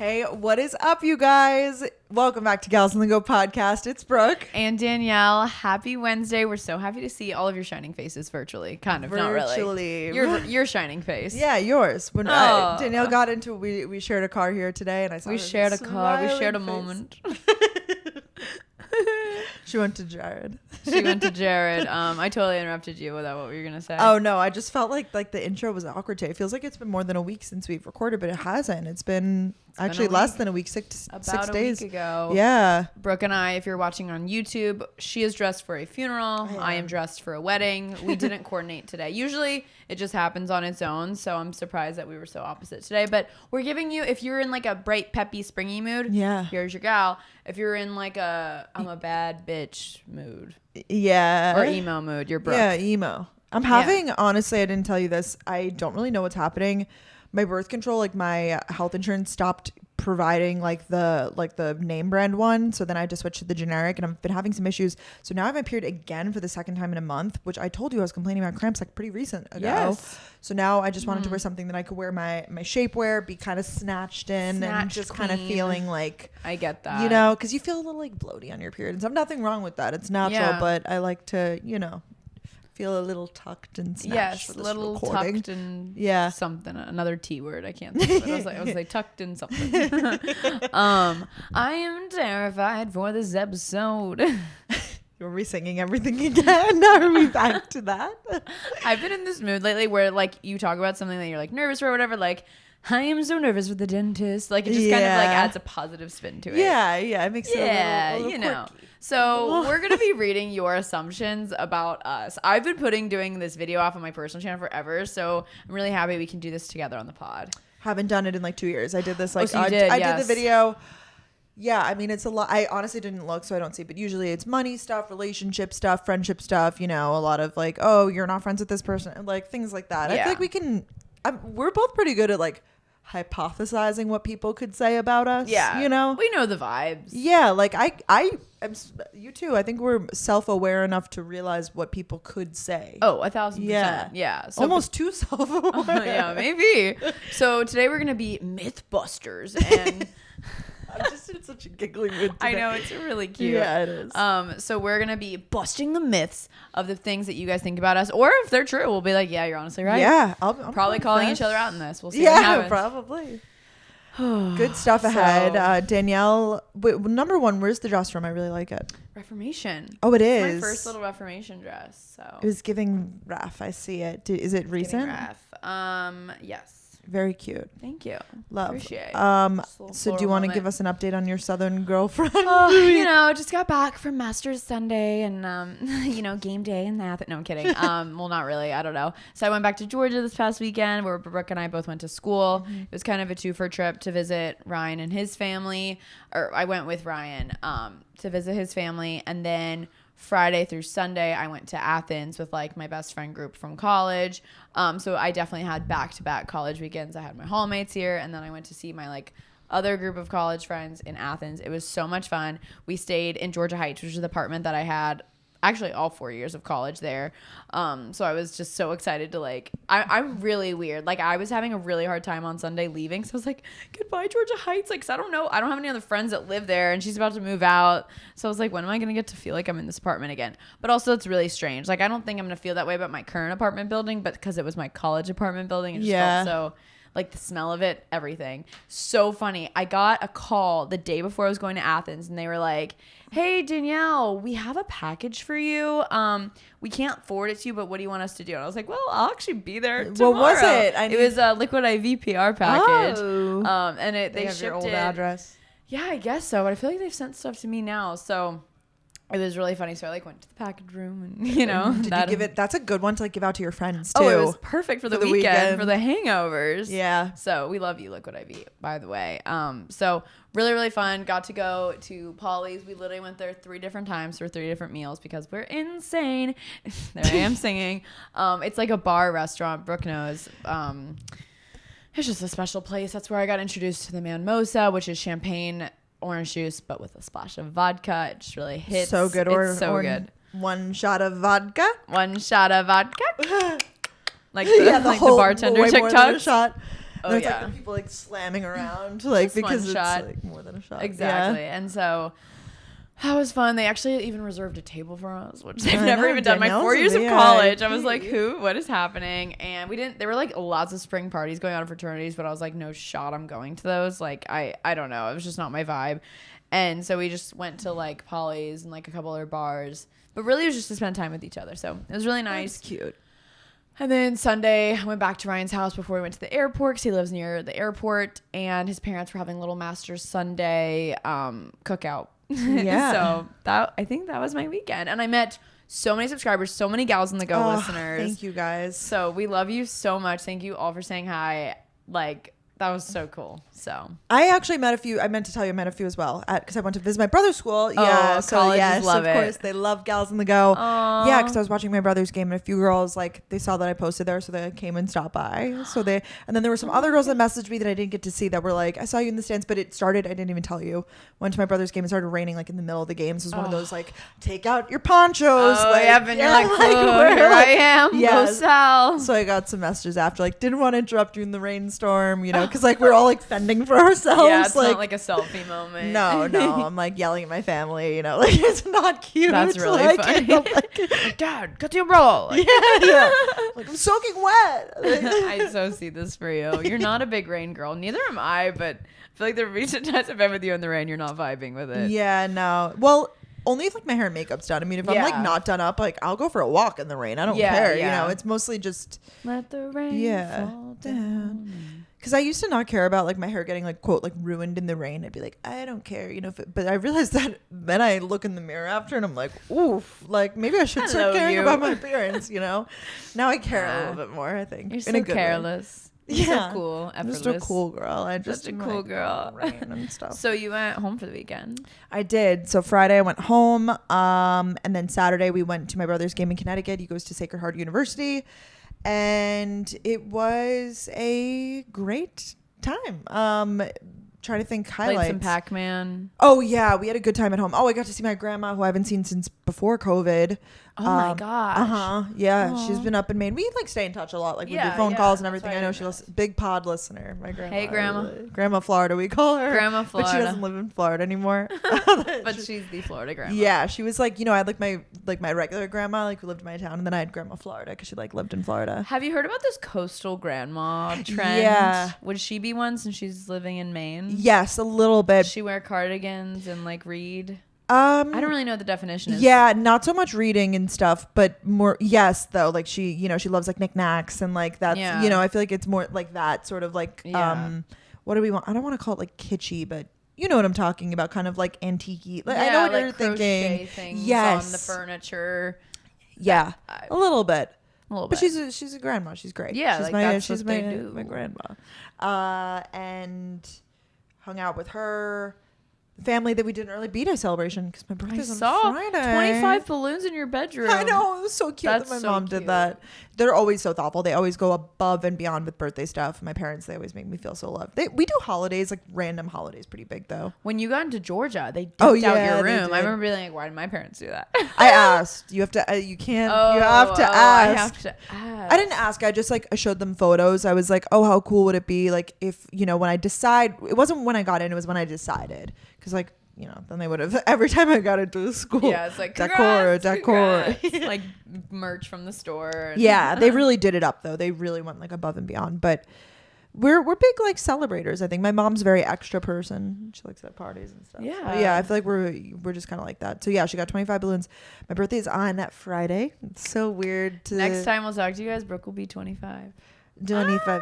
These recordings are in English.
Hey, what is up, you guys? Welcome back to Gals on the Go podcast. It's Brooke. And Danielle. Happy Wednesday. We're so happy to see all of your shining faces virtually. Kind of, not really. Your shining face. Yeah, yours. When Danielle got into, we shared a car here today, and I saw we shared a car. We shared a moment. She went to Jared. I totally interrupted you without what were you gonna say. Oh no, I just felt like the intro was awkward today. It feels like it's been more than a week since we've recorded, but it hasn't. It's been actually less than a week, six days ago. Yeah. Brooke and I, if you're watching on YouTube, she is dressed for a funeral. I am dressed for a wedding. We didn't coordinate today. Usually it just happens on its own, so I'm surprised that we were so opposite today. But we're giving you, if you're in like a bright, peppy, springy mood, here's your gal. If you're in like a I'm a bad bitch mood, or emo mood, you're Brooke. Yeah, emo. I'm having, honestly, I didn't tell you this, I don't really know what's happening. My birth control, like my health insurance stopped providing like the name brand one, so then I had to switch to the generic, and I've been having some issues. So now I've appeared again for the second time in a month, which I told you I was complaining about cramps like pretty recent ago. Yes. So now I just wanted to wear something that I could wear my shapewear, be kind of snatched in, and just kind of feeling like, I get that, you know, because you feel a little like bloaty on your period, and so nothing wrong with that. It's natural, but I like to, you know, feel a little tucked and snatched. Yes, a little tucked and something. Another T word. I can't think of it. I was like tucked in something. I am terrified for this episode. Are we singing everything again? Are we back to that? I've been in this mood lately where like you talk about something that you're like nervous for or whatever, like I am so nervous with the dentist. Like it just kind of like adds a positive spin to it. Yeah, it makes it a little you know. Quirky. So we're going to be reading your assumptions about us. I've been doing this video off on my personal channel forever, so I'm really happy we can do this together on the pod. Haven't done it in like 2 years. I did this like I did the video. Yeah, I mean, it's a lot. I honestly didn't look, so I don't see, but usually it's money stuff, relationship stuff, friendship stuff, you know, a lot of like, oh, you're not friends with this person, like things like that. I feel like we can, we're both pretty good at like hypothesizing what people could say about us. Yeah, you know, we know the vibes. Yeah, like I am, you too. I think we're self-aware enough to realize what people could say. Oh, 1,000%. Yeah, so almost too self-aware. Yeah, maybe. So today we're gonna be mythbusters, and I'm just in such a giggly mood today. I know, it's really cute. Yeah, it is. So we're gonna be busting the myths of the things that you guys think about us, or if they're true, we'll be like, yeah, you're honestly right. Yeah, I'm probably calling each other out in this. We'll see. What happens. Probably. Good stuff ahead. Danielle, number one, where's the dress from? I really like it. Reformation. Oh, it is. It's my first little Reformation dress. So it was giving Ref. I see it. Is it recent? Yes. Very cute. Thank you. Love. Appreciate. So do you want to give us an update on your Southern girlfriend? You know, just got back from Masters Sunday and you know, game day and that. No, I'm kidding. Well, not really. I don't know. So I went back to Georgia this past weekend where Brooke and I both went to school. Mm-hmm. It was kind of a 2-for trip to visit Ryan and his family. Or I went with Ryan to visit his family, and then Friday through Sunday, I went to Athens with like my best friend group from college. So I definitely had back-to-back college weekends. I had my hallmates here, and then I went to see my like other group of college friends in Athens. It was so much fun. We stayed in Georgia Heights, which is the apartment that I had actually all 4 years of college there. So I was just so excited to like, I'm really weird. Like I was having a really hard time on Sunday leaving. So I was like, goodbye Georgia Heights. Like, 'cause I don't know. I don't have any other friends that live there, and she's about to move out. So I was like, when am I going to get to feel like I'm in this apartment again? But also it's really strange. Like, I don't think I'm going to feel that way about my current apartment building, but because it was my college apartment building, it just felt so, like the smell of it, everything. So funny. I got a call the day before I was going to Athens, and they were like, hey, Danielle, we have a package for you. We can't forward it to you, but what do you want us to do? And I was like, well, I'll actually be there tomorrow. What was it? It was a Liquid IV PR package. Oh. And they have shipped your old it. address. Yeah, I guess so. But I feel like they've sent stuff to me now. So it was really funny. So I like went to the package room, and you know, did you give it? That's a good one to like give out to your friends too. Oh, it was perfect for the weekend for the hangovers. Yeah. So we love you, Liquid IV, by the way. So really, really fun. Got to go to Polly's. We literally went there 3 different times for 3 different meals because we're insane. There I am singing. It's like a bar restaurant. Brooke knows. It's just a special place. That's where I got introduced to the Manmosa, which is champagne orange juice, but with a splash of vodka. It just really hits. So good. It's so good. 1 shot of vodka. 1 shot of vodka. Like the bartender TikTok. And it's like the people like slamming around, like, because it's like more than a shot. Exactly. Yeah. And so that was fun. They actually even reserved a table for us, which they've never even done. My 4 years of college, I was like, what is happening? And there were like lots of spring parties going on in fraternities, but I was like, no shot I'm going to those. Like, I don't know. It was just not my vibe. And so we just went to like Polly's and like a couple other bars, but really it was just to spend time with each other. So it was really nice. That's cute. And then Sunday, I went back to Ryan's house before we went to the airport because he lives near the airport, and his parents were having a little Masters Sunday cookout. Yeah. So I think that was my weekend. And I met so many subscribers, so many gals in the Go listeners. Thank you guys. So we love you so much. Thank you all for saying hi. Like, that was so cool. So I actually met a few. I meant to tell you, I met a few as well because I went to visit my brother's school. Colleges love it. Of course, they love gals in the Go. Aww. Yeah, because I was watching my brother's game, and a few girls like they saw that I posted there, so they came and stopped by. And then there were some other girls that messaged me that I didn't get to see that were like, I saw you in the stands, but it started. I didn't even tell you. Went to my brother's game. It started raining like in the middle of the game. So it was one of those like, take out your ponchos. Oh, like, yeah, and you're like, here I am. Yeah. Go sell. So I got some messages after, like, didn't want to interrupt you in the rainstorm, because like we're all like fending for ourselves. Yeah, it's not like a selfie moment. No, I'm like yelling at my family, like it's not cute. That's really like, funny. Dad, got the umbrella. Like, yeah. Like I'm soaking wet. I so see this for you. You're not a big rain girl. Neither am I, but I feel like the recent times I've been with you in the rain, you're not vibing with it. Yeah, no. Well, only if like my hair and makeup's done. I mean, if I'm like not done up, like I'll go for a walk in the rain. I don't care. Yeah. It's mostly just let the rain fall down. Because I used to not care about like my hair getting like quote like ruined in the rain. I'd be like, I don't care, but I realized that then I look in the mirror after and I'm like, oof, like maybe I should start caring about my appearance. Now I care a little bit more. I think you're so careless. You're so cool. Effortless. I'm just a cool girl. Just a cool girl. Rain and stuff. So you went home for the weekend? I did. So Friday I went home, and then Saturday we went to my brother's game in Connecticut. He goes to Sacred Heart University. And it was a great time. Trying to think highlights. Played some Pac-Man. Oh yeah, we had a good time at home. Oh, I got to see my grandma, who I haven't seen since before COVID. Oh my gosh. Yeah, Aww. she's been up in Maine. We like stay in touch a lot. Like we do phone calls and everything. I know she's a big pod listener. My grandma. Hey grandma. Grandma Florida, we call her. Grandma Florida. But she doesn't live in Florida anymore. But she's the Florida grandma. Yeah, she was like, I had my regular grandma who lived in my town, and then I had Grandma Florida because she lived in Florida. Have you heard about this coastal grandma trend? Yeah. Would she be one since she's living in Maine? Yes, a little bit. Does she wear cardigans and read? I don't really know what the definition is. Yeah, not so much reading and stuff, but more though. Like she loves knickknacks and that's I feel like it's more like that sort of what do we want? I don't want to call it kitschy, but you know what I'm talking about, kind of antique-y. I know what you're thinking. Things yes, on the furniture. Yeah, a little bit. But bit. she's a grandma. She's great. Yeah, she's my grandma. And hung out with her. Family that we didn't really be to celebration because my birthday's on Friday. 25 balloons in your bedroom. I know, it was so cute that my mom did that. They're always so thoughtful. They always go above and beyond with birthday stuff. My parents, they always make me feel so loved. We do holidays, random holidays, pretty big though. When you got into Georgia, they decked out your room. I remember being like, why did my parents do that? I asked. You have to. You can't. You have to ask. I have to ask. I didn't ask. I just I showed them photos. I was like, oh, how cool would it be if when I decide. It wasn't when I got in. It was when I decided because then they would have every time I got into the school. Yeah, it's decor. Like merch from the store. Yeah, they really did it up though. They really went above and beyond. But we're big celebrators. I think my mom's a very extra person. She likes to have parties and stuff. Yeah, so, yeah. I feel like we're just kind of like that. So yeah, she got 25 balloons. My birthday is on that Friday. It's so weird to. Next time we'll talk to you guys. Brooke will be 25. 25.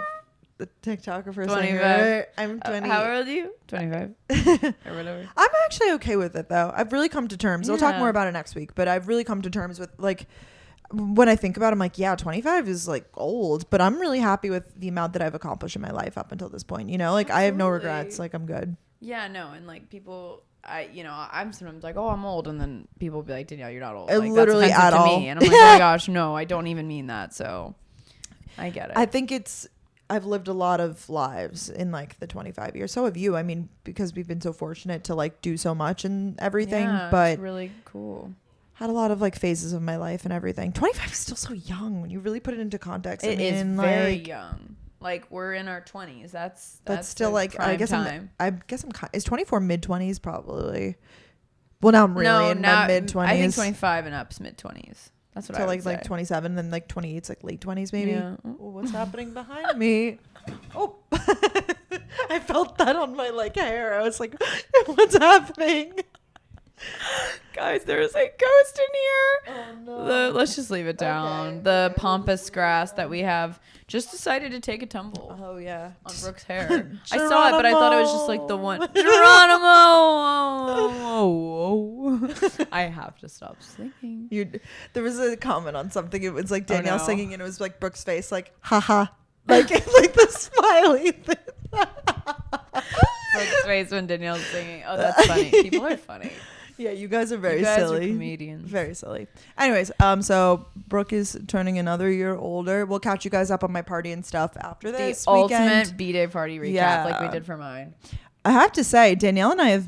The TikToker for 25. Right? I'm 20. How old are you? 25 or whatever. I'm actually okay with it though. I've really come to terms. We'll talk more about it next week, but I've really come to terms with when I think about it, I'm like, yeah, 25 is old, but I'm really happy with the amount that I've accomplished in my life up until this point. Absolutely. I have no regrets. I'm good. Yeah, no, and people. I'm sometimes oh, I'm old, and then people will be like, Danielle, you're not old. Literally that's at to all. Me. And I'm like, oh my gosh, no, I don't even mean that. So I get it. I think I've lived a lot of lives in the 25 years. So have you. I mean, because we've been so fortunate to do so much and everything. Yeah, but it's really cool. Had a lot of phases of my life and everything. 25 is still so young when you really put it into context. It is very young. Like we're in our 20s. That's still like I guess time. is 24 mid-20s probably. Well, now I'm really in my mid-20s. I think 25 and up's mid-20s. That's what I would say. Like 27, then like 28's like late 20s maybe. Yeah. Oh, what's happening behind me? Oh, I felt that on my like hair. I was like, what's happening? Guys, there's a ghost in here. Oh no. Let's just leave it down. Okay. The pampas grass that we have just decided to take a tumble. Oh yeah. On Brooke's hair. I saw it, but I thought it was just like the one. Geronimo. I have to stop singing. There was a comment on something. It was like Danielle no. singing, and it was like Brooke's face, like haha, like like the smiley thing. Brooke's face when Danielle's singing. Oh, that's funny. People are funny. Yeah, you guys are very You guys silly. are comedians. Very silly. Anyways, so Brooke is turning another year older. We'll catch you guys up on my party and stuff after this The weekend. ultimate B-Day party recap, like we did for mine. I have to say, Danielle and I have,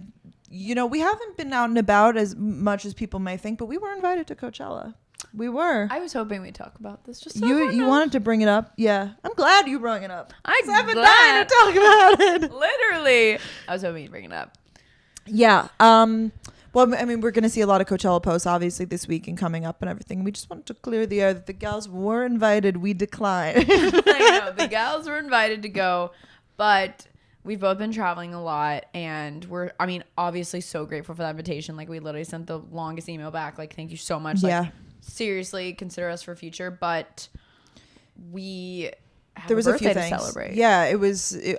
we haven't been out and about as much as people may think, but we were invited to Coachella. We were. I was hoping we'd talk about this. Just you wanted to bring it up. Yeah, I'm glad you brought it up. I've been dying to talk about it. Literally, I was hoping you'd bring it up. Yeah. Well, I mean, we're going to see a lot of Coachella posts, obviously, this week and coming up and everything. We just wanted to clear the air that the gals were invited. We declined. I know. The gals were invited to go, but we've both been traveling a lot, and we're, obviously so grateful for that invitation. Like, we literally sent the longest email back. Like, thank you so much. Like, yeah. Seriously, consider us for future. But we... There was a few things. To celebrate. Yeah,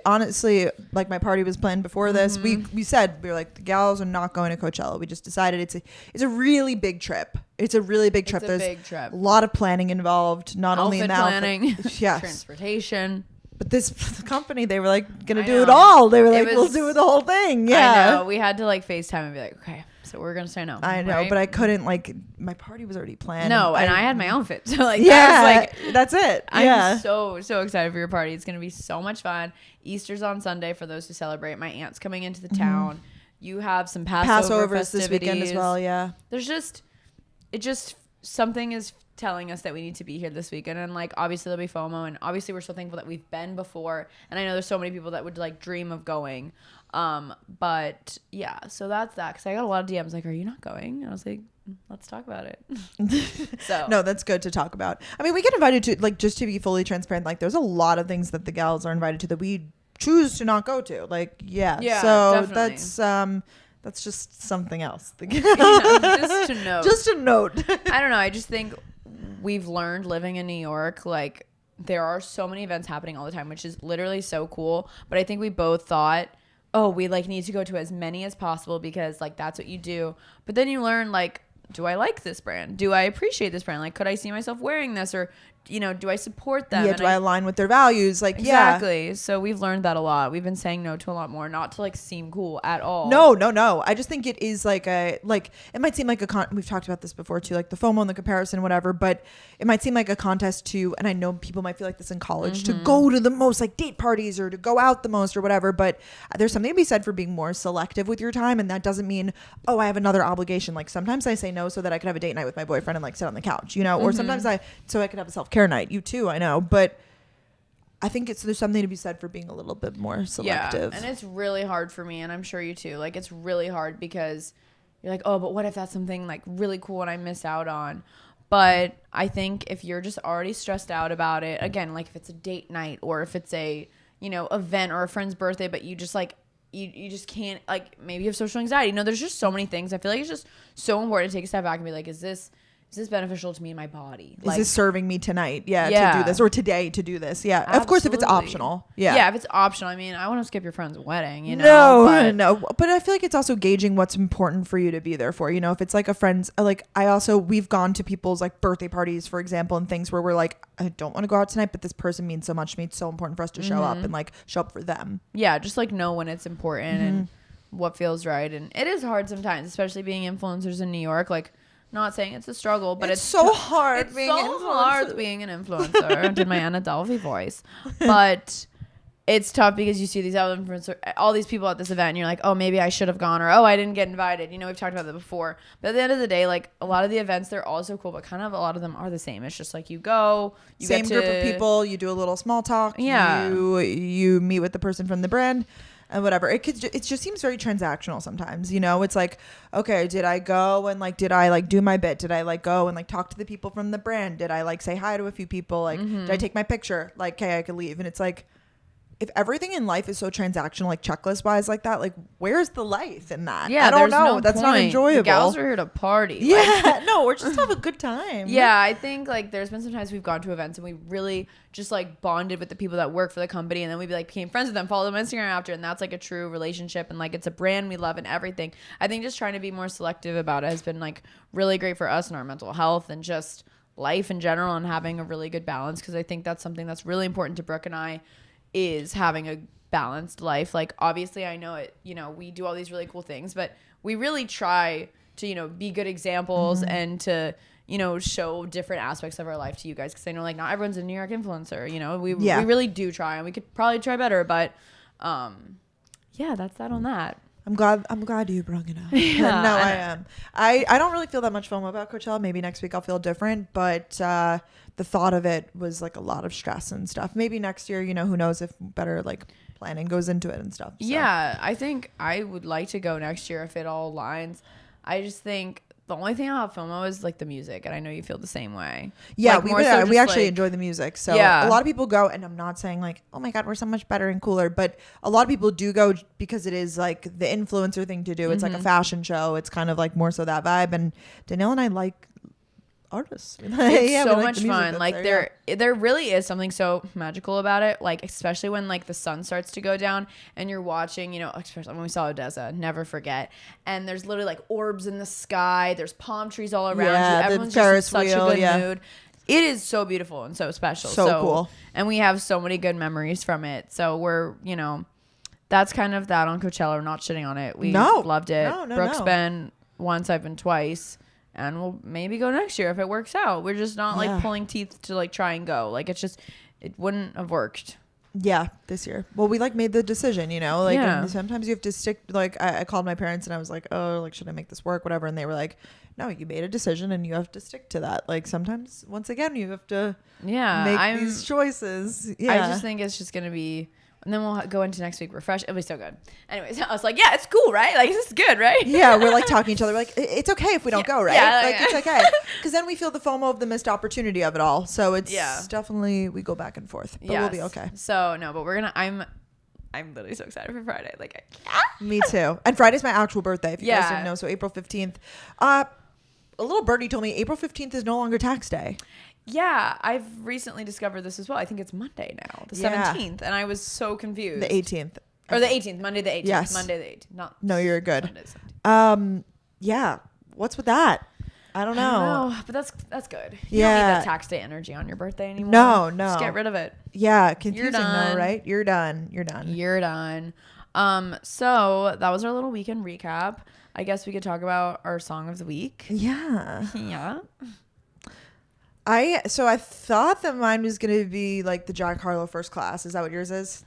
honestly, like my party was planned before this. We were like, the gals are not going to Coachella. We just decided it's a really big trip. It's a really big trip. There's big trip. A lot of planning involved. Not only in the planning, yes, transportation. But this company, they were like gonna do it all. They were like, we'll do the whole thing. Yeah, I know. We had to like FaceTime and be like, okay, so we're gonna say no. I know, right? but I couldn't. Like, my party was already planned. No, and I had my outfit, so like, yeah, that's it. Yeah, I'm so excited for your party. It's gonna be so much fun. Easter's on Sunday for those who celebrate. My aunt's coming into the town. You have some Passover festivities this weekend as well. Yeah, there's just something is telling us that we need to be here this weekend, and like obviously there'll be FOMO, and obviously we're so thankful that we've been before, and I know there's so many people that would like dream of going, but yeah, so that's that, because I got a lot of DMs like, are you not going? And I was like, let's talk about it. So no, that's good to talk about. I mean, we get invited to, like, just to be fully transparent, like there's a lot of things that the gals are invited to that we choose to not go to, like yeah so definitely. That's just something else. Just to note. I don't know. I just think we've learned living in New York, like there are so many events happening all the time, which is literally so cool. But I think we both thought, oh, we like need to go to as many as possible because like that's what you do. But then you learn, like, do I like this brand? Do I appreciate this brand? Like, could I see myself wearing this? Or, do I support them? Yeah, do I align with their values? Like, exactly. Yeah. So we've learned that a lot. We've been saying no to a lot more, not to like seem cool at all. No. I just think it is like it might seem like we've talked about this before too, like the FOMO and the comparison, whatever, but it might seem like a contest to, and I know people might feel like this in college, to go to the most like date parties or to go out the most or whatever, but there's something to be said for being more selective with your time. And that doesn't mean, oh, I have another obligation. Like sometimes I say no so that I could have a date night with my boyfriend and like sit on the couch, or sometimes so I could have a self-care night. You too, I know, but I think there's something to be said for being a little bit more selective. Yeah, and it's really hard for me, and I'm sure you too. Like, it's really hard because you're like, oh, but what if that's something like really cool and I miss out on? But I think if you're just already stressed out about it, again, like if it's a date night or if it's a event or a friend's birthday, but you just like you just can't, like, maybe you have social anxiety. There's just so many things. I feel like it's just so important to take a step back and be like, is this beneficial to me and my body? Is this serving me tonight? Yeah, to do this, or today to do this. Yeah. Absolutely. Of course, if it's optional. Yeah, if it's optional. I mean, I want to skip your friend's wedding, No. But I feel like it's also gauging what's important for you to be there for. If it's like a friend's, like we've gone to people's like birthday parties, for example, and things where we're like, I don't want to go out tonight, but this person means so much to me. It's so important for us to show up and like show up for them. Yeah, just like know when it's important and what feels right. And it is hard sometimes, especially being influencers in New York. Like, not saying it's a struggle, but it's so hard. It's being so hard being an influencer. I did my Anna Delvey voice, but it's tough because you see these other influencers, all these people at this event, and you're like, oh, maybe I should have gone, or oh, I didn't get invited. You know, we've talked about that before. But at the end of the day, like a lot of the events, they're all so cool, but kind of a lot of them are the same. It's just like you go, you same group of people, you do a little small talk. Yeah. You meet with the person from the brand. And whatever, it just seems very transactional sometimes, you know. It's like, okay, did I go and like, did I like do my bit? Did I like go and like talk to the people from the brand? Did I like say hi to a few people? Like, did I take my picture? Like, okay, I could leave. And it's like, if everything in life is so transactional, like checklist wise like that, like where's the life in that? Yeah, I don't know. No That's point. Not enjoyable. The gals are here to party. Yeah, like. no, we're just have a good time. Yeah, I think like there's been some times we've gone to events and we really just like bonded with the people that work for the company, and then we like became friends with them, follow them on Instagram after, and that's like a true relationship, and like it's a brand we love and everything. I think just trying to be more selective about it has been like really great for us and our mental health and just life in general, and having a really good balance, because I think that's something that's really important to Brooke and I, is having a balanced life. Like obviously I know it, you know, we do all these really cool things, but we really try to, you know, be good examples and to, you know, show different aspects of our life to you guys, because I know like not everyone's a New York influencer, you know. We really do try, and we could probably try better, but yeah, that's that on that. I'm glad you brought it up. Yeah, no, I am. I don't really feel that much FOMO about Coachella. Maybe next week I'll feel different, but the thought of it was like a lot of stress and stuff. Maybe next year, you know, who knows if better like planning goes into it and stuff. So. Yeah, I think I would like to go next year if it all aligns. I just think the only thing I'll have FOMO is like the music, and I know you feel the same way. Yeah, like, we actually enjoy the music. So a lot of people go, and I'm not saying like, oh my God, we're so much better and cooler, but a lot of people do go because it is like the influencer thing to do. It's like a fashion show. It's kind of like more so that vibe. And Danielle and I like artists. It's so much fun. Like there really is something so magical about it. Like especially when like the sun starts to go down and you're watching, you know, especially when we saw Odessa, never forget. And there's literally like orbs in the sky. There's palm trees all around you. Everyone's just in such a good mood. It is so beautiful and so special. So cool. And we have so many good memories from it. So we're, you know, that's kind of that on Coachella. We're not shitting on it. We loved it. Brooke's been once, I've been twice. And we'll maybe go next year if it works out. We're just not like pulling teeth to like try and go. Like it's just, it wouldn't have worked. Yeah, this year. Well, we like made the decision, you know, like and sometimes you have to stick. Like I called my parents and I was like, oh, like should I make this work, whatever. And they were like, no, you made a decision and you have to stick to that. Like sometimes, once again, you have to make these choices. Yeah, I just think it's just gonna be. And then we'll go into next week refresh. It'll be so good. Anyways, I was like, yeah, it's cool, right? Like, this is good, right? Yeah, we're like talking to each other. We're like, it's okay if we don't go, right? Yeah, like, it's okay. Because then we feel the FOMO of the missed opportunity of it all. So it's definitely, we go back and forth. But we'll be okay. So, no, but we're going to, I'm literally so excited for Friday. Like, Me too. And Friday's my actual birthday, if you guys didn't know. So April 15th. A little birdie told me April 15th is no longer tax day. Yeah, I've recently discovered this as well. I think it's Monday now, the 17th, and I was so confused. The 18th. Or the 18th, Monday the 18th. Yes. Monday the 18th. No, you're good. Yeah. What's with that? I don't know. But that's good. You don't need that tax day energy on your birthday anymore. No. Just get rid of it. Yeah, confusing though, right? You're done. So that was our little weekend recap. I guess we could talk about our song of the week. Yeah. Yeah. I thought that mine was gonna be like the Jack Harlow First Class. Is that what yours is?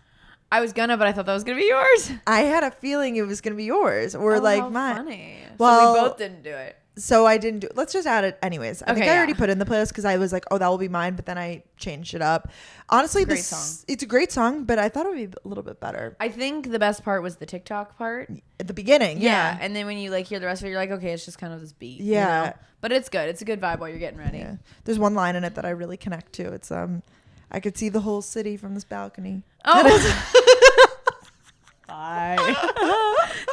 I was gonna, but I thought that was gonna be yours. I had a feeling it was gonna be yours, or like mine. Funny. Well, so we both didn't do it. So I didn't do it. Let's just add it anyways. I think I already put it in the playlist because I was like, oh, that will be mine, but then I changed it up. Honestly, it's a great song, but I thought it would be a little bit better. I think the best part was the TikTok part at the beginning. Yeah. And then when you like hear the rest of it, you're like, okay, it's just kind of this beat. Yeah. You know? But it's good. It's a good vibe while you're getting ready. Yeah. There's one line in it that I really connect to. It's I could see the whole city from this balcony. Oh.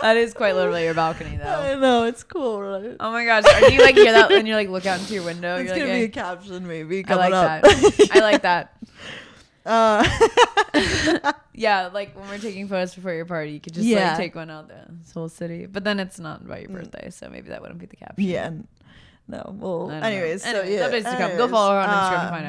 That is quite literally your balcony, though. I know, it's cool, right? Oh my gosh, do you like hear that and you're like look out into your window? It's gonna be a caption, maybe. I like up. that. I like that. Yeah, like when we're taking photos before your party, you could just like take one out there, this whole city. But then it's not about your birthday, so maybe that wouldn't be the caption. Yeah. No. Well, anyways, so updates to come. Go follow her on Instagram to find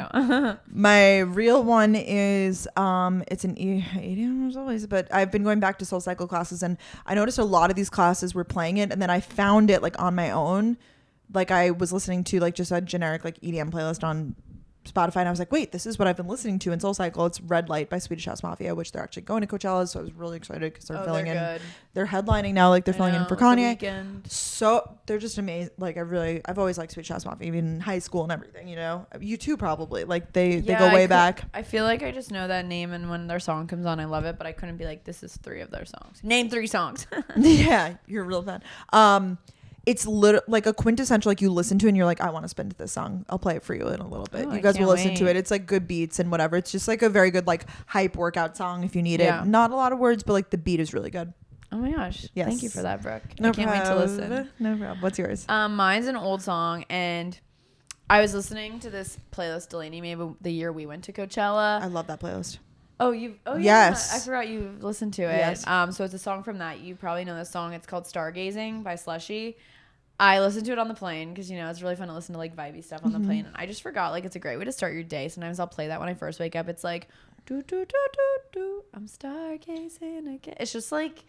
out. My real one is it's an EDM as always, but I've been going back to Soul Cycle classes, and I noticed a lot of these classes were playing it, and then I found it like on my own. Like I was listening to like just a generic like EDM playlist on Spotify, and I was like, wait, this is what I've been listening to in SoulCycle. It's Red Light by Swedish House Mafia, which they're actually going to Coachella, so I was really excited because they're filling in. Good. They're headlining now, like they're filling in for Kanye. The so they're just amazing. Like I've always liked Swedish House Mafia, even in high school and everything. You know, you too probably. Like they go way back. I feel like I just know that name, and when their song comes on, I love it. But I couldn't be like, this is 3 of their songs. Name 3 songs. Yeah, you're a real fan. It's like a quintessential, like you listen to and you're like, I want to spin to this song. I'll play it for you in a little bit. You guys will listen to it. It's like good beats and whatever. It's just like a very good like hype workout song if you need it. Not a lot of words, but like the beat is really good. Oh my gosh. Yes. Thank you for that, Brooke. No I can't wait to listen. No problem. What's yours? Mine's an old song, and I was listening to this playlist Delaney made the year we went to Coachella. I love that playlist. Oh, yes. I forgot you listened to it. Yes. So it's a song from that. You probably know this song. It's called Stargazing by Slushy. I listened to it on the plane because, you know, it's really fun to listen to like vibey stuff on the plane. And I just forgot, like, it's a great way to start your day. Sometimes I'll play that when I first wake up. It's like, do, do, do, do, do, I'm stargazing again. It's just like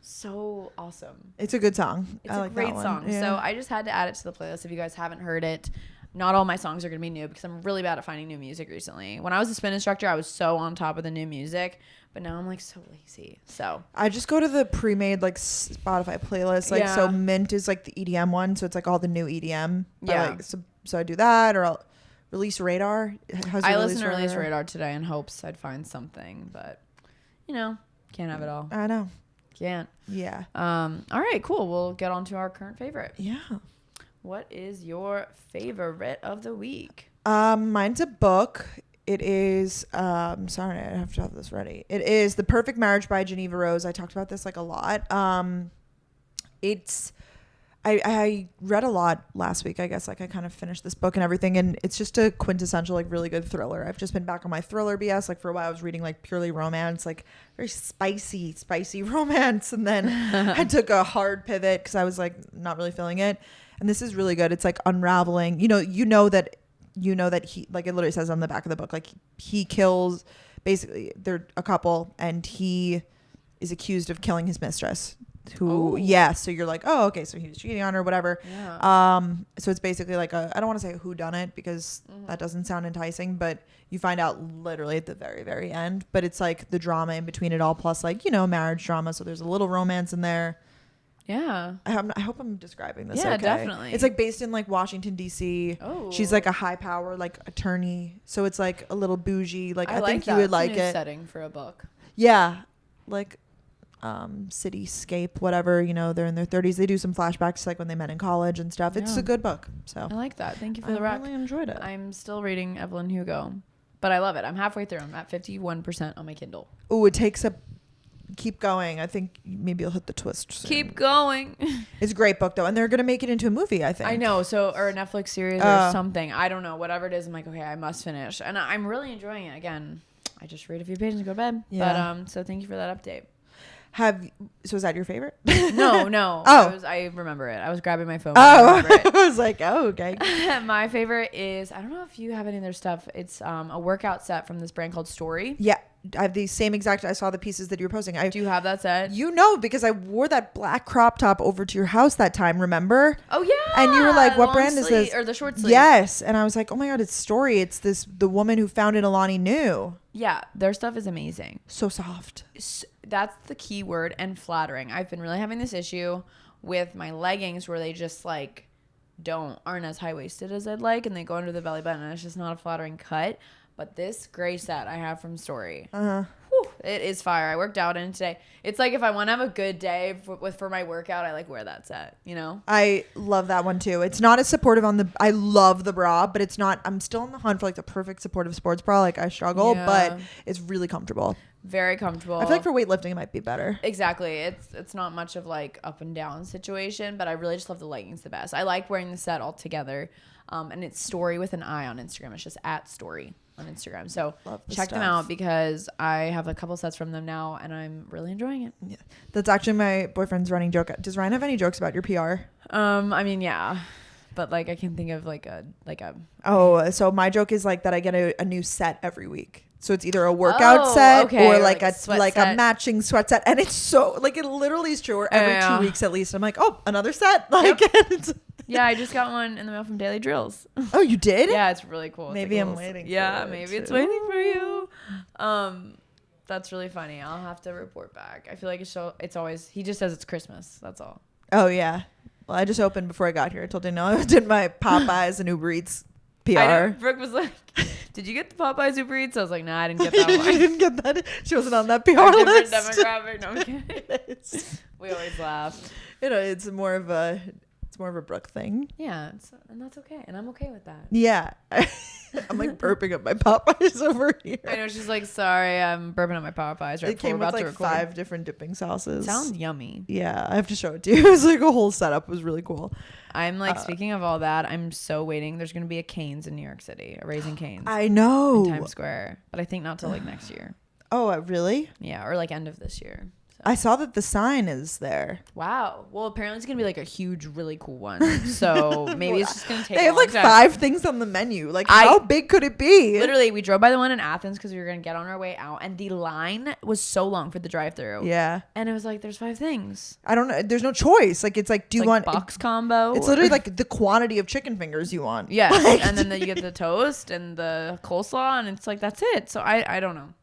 so awesome. It's a good song. It's a great song. Yeah. So I just had to add it to the playlist. If you guys haven't heard it, not all my songs are going to be new because I'm really bad at finding new music recently. When I was a spin instructor, I was so on top of the new music, but now I'm like so lazy. So I just go to the pre-made like Spotify playlist. Like so Mint is like the EDM one, so it's like all the new EDM. Yeah. Like, so I do that, or I'll Release Radar. I listened to Release Radar today in hopes I'd find something, but you know, can't have it all. I know. Can't. Yeah. All right, cool. We'll get on to our current favorite. Yeah. What is your favorite of the week? Mine's a book. It is, sorry, I have to have this ready. It is The Perfect Marriage by Geneva Rose. I talked about this like a lot. I read a lot last week, I guess. Like I kind of finished this book and everything, and it's just a quintessential, like really good thriller. I've just been back on my thriller BS. Like for a while I was reading like purely romance, like very spicy romance. And then I took a hard pivot because I was like not really feeling it. And this is really good. It's like unraveling, you know that he, like it literally says on the back of the book, like he kills, basically they're a couple and he is accused of killing his mistress who, so you're like, oh, okay. So he was cheating on her, whatever. Yeah. So it's basically like I don't want to say who done it because that doesn't sound enticing, but you find out literally at the very, very end, but it's like the drama in between it all, plus like, marriage drama. So there's a little romance in there. Yeah. I hope I'm describing this. Yeah, okay. definitely. It's like based in like Washington, D.C. Oh. She's like a high power like attorney. So it's like a little bougie. Like I think you would like it. Setting for a book. Yeah. Like cityscape, whatever, they're in their 30s. They do some flashbacks like when they met in college and stuff. It's a good book. So I like that. Thank you for the rec. I really enjoyed it. I'm still reading Evelyn Hugo, but I love it. I'm halfway through. I'm at 51% on my Kindle. Oh, it takes a... Keep going. I think maybe you'll hit the twist soon. Keep going. It's a great book though, and they're gonna make it into a movie, I think. I know. So, or a Netflix series or something. I don't know. Whatever it is, I'm like, okay, I must finish, and I'm really enjoying it. Again, I just read a few pages and go to bed. Yeah. But so thank you for that update. So is that your favorite? No. Oh, I remember it. I was grabbing my phone. Oh, I was like, oh, okay. My favorite is, I don't know if you have any of their stuff. It's a workout set from this brand called Story. Yeah. I have the same exact. I saw the pieces that you were posting. Do you have that set? Because I wore that black crop top over to your house that time. Remember? Oh yeah. And you were like, "What brand is this?" Or the short sleeve? Yes. And I was like, "Oh my god, it's Story. It's the woman who founded Alani Nu." Yeah, their stuff is amazing. So soft. That's the key word, and flattering. I've been really having this issue with my leggings where they just like aren't as high waisted as I'd like, and they go under the belly button, and it's just not a flattering cut. But this gray set I have from Story, it is fire. I worked out in it today. It's like if I want to have a good day for my workout, I like wear that set, I love that one too. It's not as supportive I love the bra, but it's not, I'm still in the hunt for like the perfect supportive sports bra. Like I struggle, but it's really comfortable. Very comfortable. I feel like for weightlifting it might be better. Exactly. It's not much of like up and down situation, but I really just love the leggings the best. I like wearing the set all together. And it's Story with an I on Instagram. It's just @Story on Instagram. So check them out because I have a couple sets from them now and I'm really enjoying it. Yeah. That's actually my boyfriend's running joke. Does Ryan have any jokes about your PR? I mean, yeah. But like I can think of like a Oh, so my joke is like that I get a new set every week. So it's either a workout set or like a set. matching sweat set, and it's so like it literally is true. Or every 2 weeks at least, I'm like, oh, another set. Like, yeah, I just got one in the mail from Daily Drills. Oh, you did? Yeah, it's really cool. Maybe I'm waiting. Yeah, maybe it's waiting for you. That's really funny. I'll have to report back. I feel like it's always he just says it's Christmas. That's all. Oh yeah. Well, I just opened before I got here. I told you no. I did my Popeyes and Uber Eats PR. I know. Brooke was like, "Did you get the Popeyes Uber Eats?" I was like, "No, I didn't get that one." She didn't get that. She wasn't on that PR Different list. demographic. No, I'm kidding. We always laugh. You know, it's more of a Brooke thing. Yeah, and that's okay, and I'm okay with that. Yeah. I'm like burping up my Popeyes over here. I know, she's like, sorry, I'm burping up my Popeyes. Right, it came with like 5 different dipping sauces. Sounds yummy. Yeah, I have to show it to you. It was like a whole setup. It was really cool. I'm like, speaking of all that, I'm so waiting. There's going to be a Cane's in New York City, a Raising Cane's. I know. In Times Square, but I think not till like next year. Oh, really? Yeah, or like end of this year. I saw that the sign is there. Wow. Well, apparently it's going to be like a huge, really cool one. So maybe it's just going to take They have like time. 5 things on the menu. Like, how big could it be? Literally, we drove by the one in Athens because we were going to get on our way out. And the line was so long for the drive-thru. Yeah. And it was like, there's 5 things. I don't know. There's no choice. Like, it's like, do you want box combo? It's literally like the quantity of chicken fingers you want. Yeah. Like, and then you get the toast and the coleslaw. And it's like, that's it. So I don't know.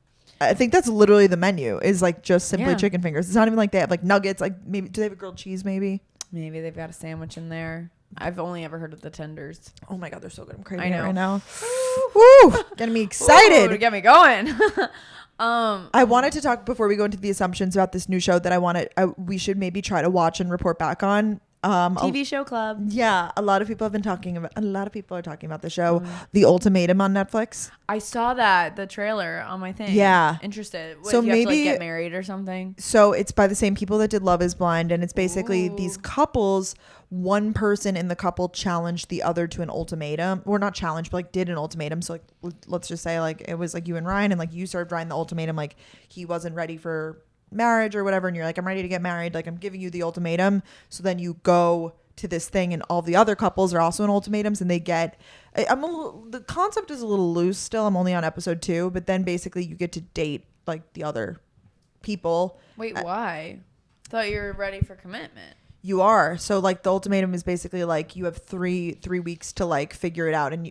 I think that's literally the menu is like just simply chicken fingers. It's not even like they have like nuggets. Like maybe do they have a grilled cheese? Maybe they've got a sandwich in there. I've only ever heard of the tenders. Oh my god, they're so good. I'm craving I know. it right now. Woo! Getting me excited. Ooh, get me going. I wanted to talk before we go into the assumptions about this new show that we should maybe try to watch and report back on. TV show club. Yeah, a lot of people are talking about the show, The Ultimatum on Netflix. I saw the trailer on my thing. Yeah. Interested. So you maybe have to, like, get married or something. So it's by the same people that did Love is Blind, and it's basically these couples. One person in the couple challenged the other to an ultimatum, or not challenged, but like did an ultimatum. So like, let's just say like it was like you and Ryan, and like you served Ryan the ultimatum, like he wasn't ready for marriage or whatever, and you're like, I'm ready to get married, like I'm giving you the ultimatum. So then you go to this thing, and all the other couples are also in ultimatums, and they get the concept is a little loose still. I'm only on episode 2, but then basically you get to date like the other people. Wait, why? I thought you were ready for commitment. You are. So like the ultimatum is basically like you have three weeks to like figure it out, and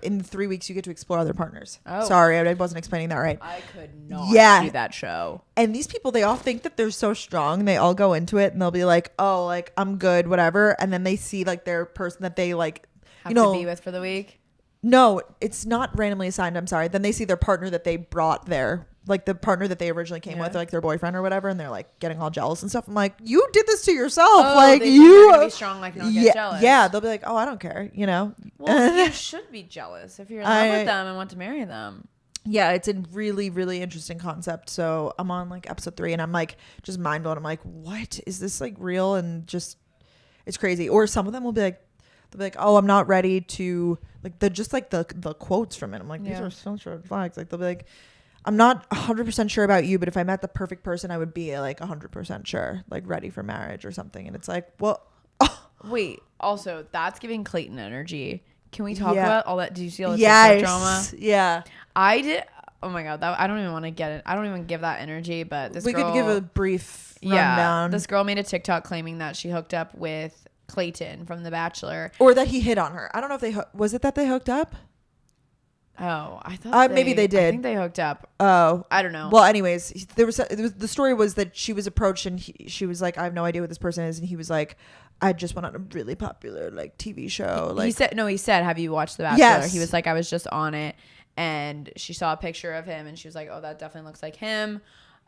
in the 3 weeks you get to explore other partners. Oh, sorry, I wasn't explaining that right. I could not do that show. And these people, they all think that they're so strong. They all go into it and they'll be like, oh, like I'm good, whatever. And then they see like their person that they like, have to be with for the week. No, it's not randomly assigned. I'm sorry. Then they see their partner that they brought there, like the partner that they originally came with, like their boyfriend or whatever, and they're like getting all jealous and stuff. I'm like, you did this to yourself. Like you be strong, like not get jealous. Yeah, they'll be like, oh, I don't care, you know. Well, you should be jealous if you're in love with them and want to marry them. Yeah, it's a really, really interesting concept. So I'm on like episode 3, and I'm like just mind blown. I'm like, what is this like real? And just it's crazy. Or some of them will be like, they'll be like, oh, I'm not ready to like the quotes from it. I'm like, these are such red flags. Like they'll be like, I'm not 100% sure about you, but if I met the perfect person, I would be like 100% sure, like ready for marriage or something. And it's like, well, wait. Also, that's giving Clayton energy. Can we talk about all that? Did you see all the drama? Yeah, I did. Oh my god, I don't even want to get it. I don't even give that energy. But we could give a brief rundown. This girl made a TikTok claiming that she hooked up with Clayton from The Bachelor, or that he hit on her. I don't know if was it that they hooked up. Oh, I thought maybe they did. I think they hooked up. Oh, I don't know. Well, anyways, the story was that she was approached and she was like, I have no idea what this person is, and he was like, I just went on a really popular like TV show. Like he said, have you watched The Bachelor? Yes. He was like, I was just on it, and she saw a picture of him, and she was like, oh, that definitely looks like him.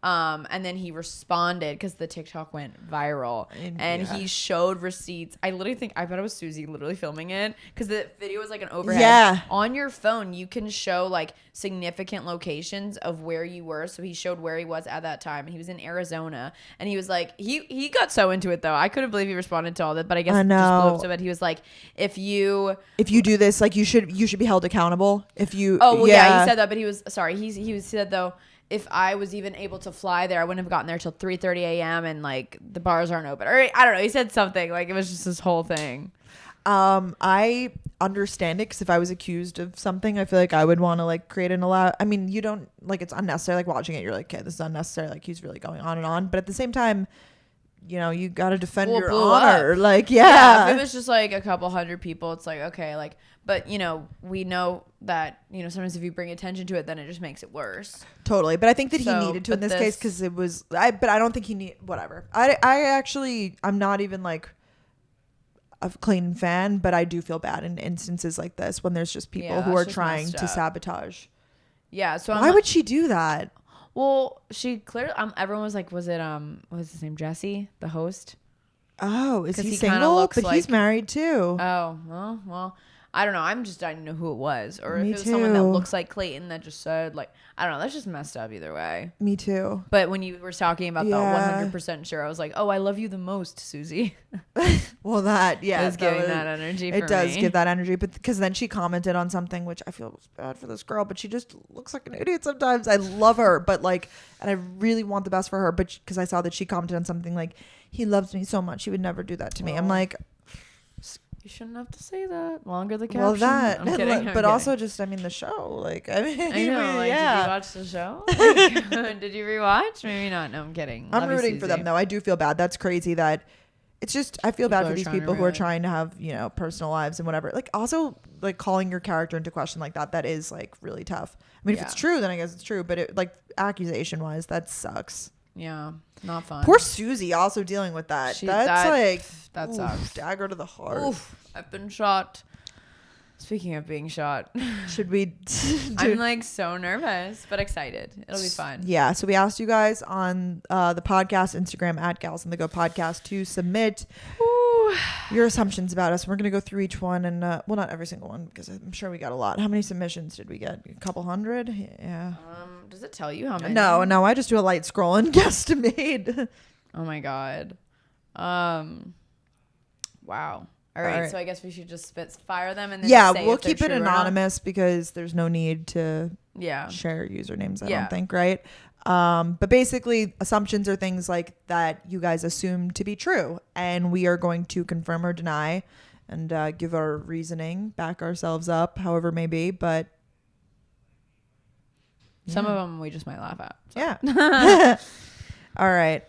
And then he responded because the TikTok went viral, and he showed receipts. I bet it was Susie literally filming it because the video was like an overhead. Yeah. On your phone, you can show like significant locations of where you were. So he showed where he was at that time. He was in Arizona, and he was like, he got so into it though. I couldn't believe he responded to all that, but I guess it just blew up so bad. He was like, if you do this, like you should be held accountable. If you he said that, but he was sorry. He said though, if I was even able to fly there, I wouldn't have gotten there till 3:30 a.m. and like the bars aren't open. Or I don't know. He said something like it was just this whole thing. I understand it because if I was accused of something, I feel like I would want to like create an I mean, you don't like it's unnecessary. Like watching it, you're like, okay, this is unnecessary. Like he's really going on and on. But at the same time, you know, you got to defend your honor. Up. Like, yeah. If it was just like a couple hundred people, it's like, okay, like, but you know, we know that, you know, sometimes if you bring attention to it, then it just makes it worse. Totally. But I think that he needed to in this case because it was, but I don't think he need, whatever. I'm not even like a Clayton fan, but I do feel bad in instances like this when there's just people who are trying to sabotage. Yeah. So why would she do that? Well, she clearly, everyone was like, was his name Jesse, the host? Oh, is he single? But he's married too. Oh, well, I don't know. I'm just dying to know who it was. Or if it was someone that looks like Clayton that just said, like, I don't know. That's just messed up either way. Me too. But when you were talking about the 100% sure, I was like, oh, I love you the most, Susie. Well, that, yeah. It's giving that energy for me. It does give that energy. But because then she commented on something, which I feel was bad for this girl, but she just looks like an idiot sometimes. I love her, but like, and I really want the best for her. But because I saw that she commented on something like, he loves me so much, he would never do that to me. I'm like, you shouldn't have to say that. Longer the caption. Well, that. I'm kidding. But also just, I mean, the show. Like, I mean, I know. Like, did you watch the show? Like, did you rewatch? Maybe not. No, I'm kidding. I'm rooting for them, though. I do feel bad. That's crazy that it's just, I feel bad for these people who are trying to have, you know, personal lives and whatever. Like, also, like, calling your character into question like that is, like, really tough. I mean, if it's true, then I guess it's true. But, it, like, accusation-wise, that sucks. Yeah, not fun. Poor Susie also dealing with that. That sucks. Dagger to the heart. Oof, I've been shot. Speaking of being shot, should we? I'm like so nervous, but excited. It'll be fun. Yeah. So we asked you guys on the podcast Instagram at Gals on the Go podcast to submit your assumptions about us. We're gonna go through each one and well, not every single one because I'm sure we got a lot. How many submissions did we get? A couple hundred? Yeah. Does it tell you how many? No. I just do a light scroll and guesstimate. Oh my god. Wow. All right. So I guess we should just fire them and then say we'll keep it anonymous because there's no need to share usernames. I don't think, right? But basically, assumptions are things like that you guys assume to be true, and we are going to confirm or deny and give our reasoning, back ourselves up, however it may be. But some of them we just might laugh at. So. Yeah. All right.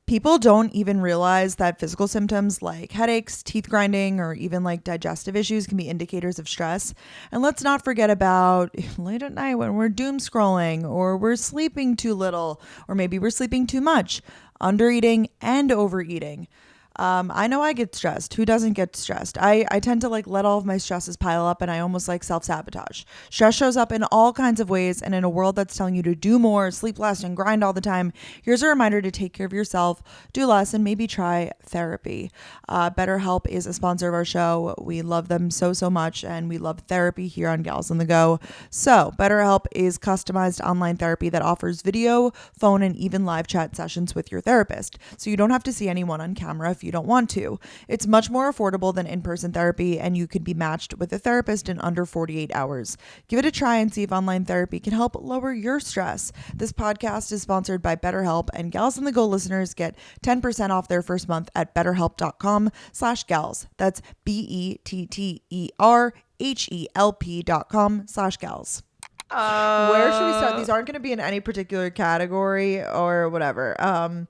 People don't even realize that physical symptoms like headaches, teeth grinding, or even like digestive issues can be indicators of stress. And let's not forget about late at night when we're doom scrolling or we're sleeping too little, or maybe we're sleeping too much, undereating and overeating. I know I get stressed. Who doesn't get stressed? I tend to like let all of my stresses pile up and I almost like self-sabotage. Stress shows up in all kinds of ways, and in a world that's telling you to do more, sleep less, and grind all the time, here's a reminder to take care of yourself, do less, and maybe try therapy. BetterHelp is a sponsor of our show. We love them so much, and we love therapy here on Gals on the Go. So BetterHelp is customized online therapy that offers video, phone, and even live chat sessions with your therapist. So you don't have to see anyone on camera if you don't want to. It's much more affordable than in-person therapy, and you could be matched with a therapist in under 48 hours. Give it a try and see if online therapy can help lower your stress. This podcast is sponsored by BetterHelp, and Gals on the Go listeners get 10% off their first month at betterhelp.com/gals. That's BetterHelp.com/gals. Where should we start? These aren't going to be in any particular category or whatever.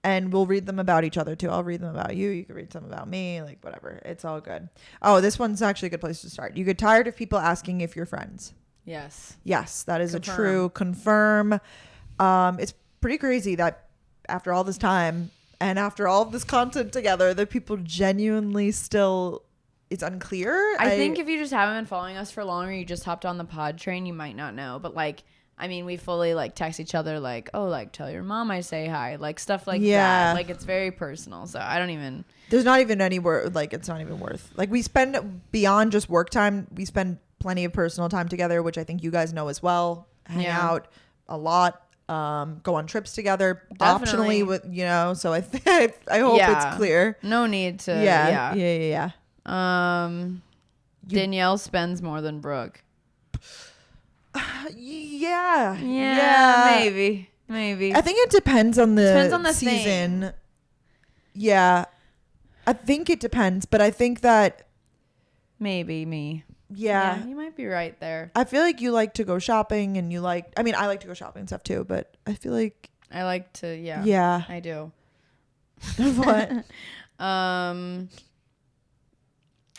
And we'll read them about each other too. I'll read them about you. You can read some about me, like whatever. It's all good. Oh, this one's actually a good place to start. You get tired of people asking if you're friends. Yes. Yes, that is a true confirm. It's pretty crazy that after all this time and after all of this content together, that people genuinely still, it's unclear. I think if you just haven't been following us for long or you just hopped on the pod train, you might not know. But like, I mean, we fully like text each other like, oh, like tell your mom I say hi, like stuff like that. Like it's very personal. So I don't even. There's not even any word, like it's not even worth. Like we spend beyond just work time. We spend plenty of personal time together, which I think you guys know as well. Hang out a lot. Go on trips together. Definitely. Optionally with, you know, so I hope it's clear. No need to. Yeah. Danielle spends more than Brooke. Yeah, maybe. I think it depends on the season. Thing. Yeah. I think it depends, but I think that maybe me. Yeah, you might be right there. I feel like you like to go shopping and I mean, I like to go shopping and stuff too, but I feel like I like to, yeah, I do. What?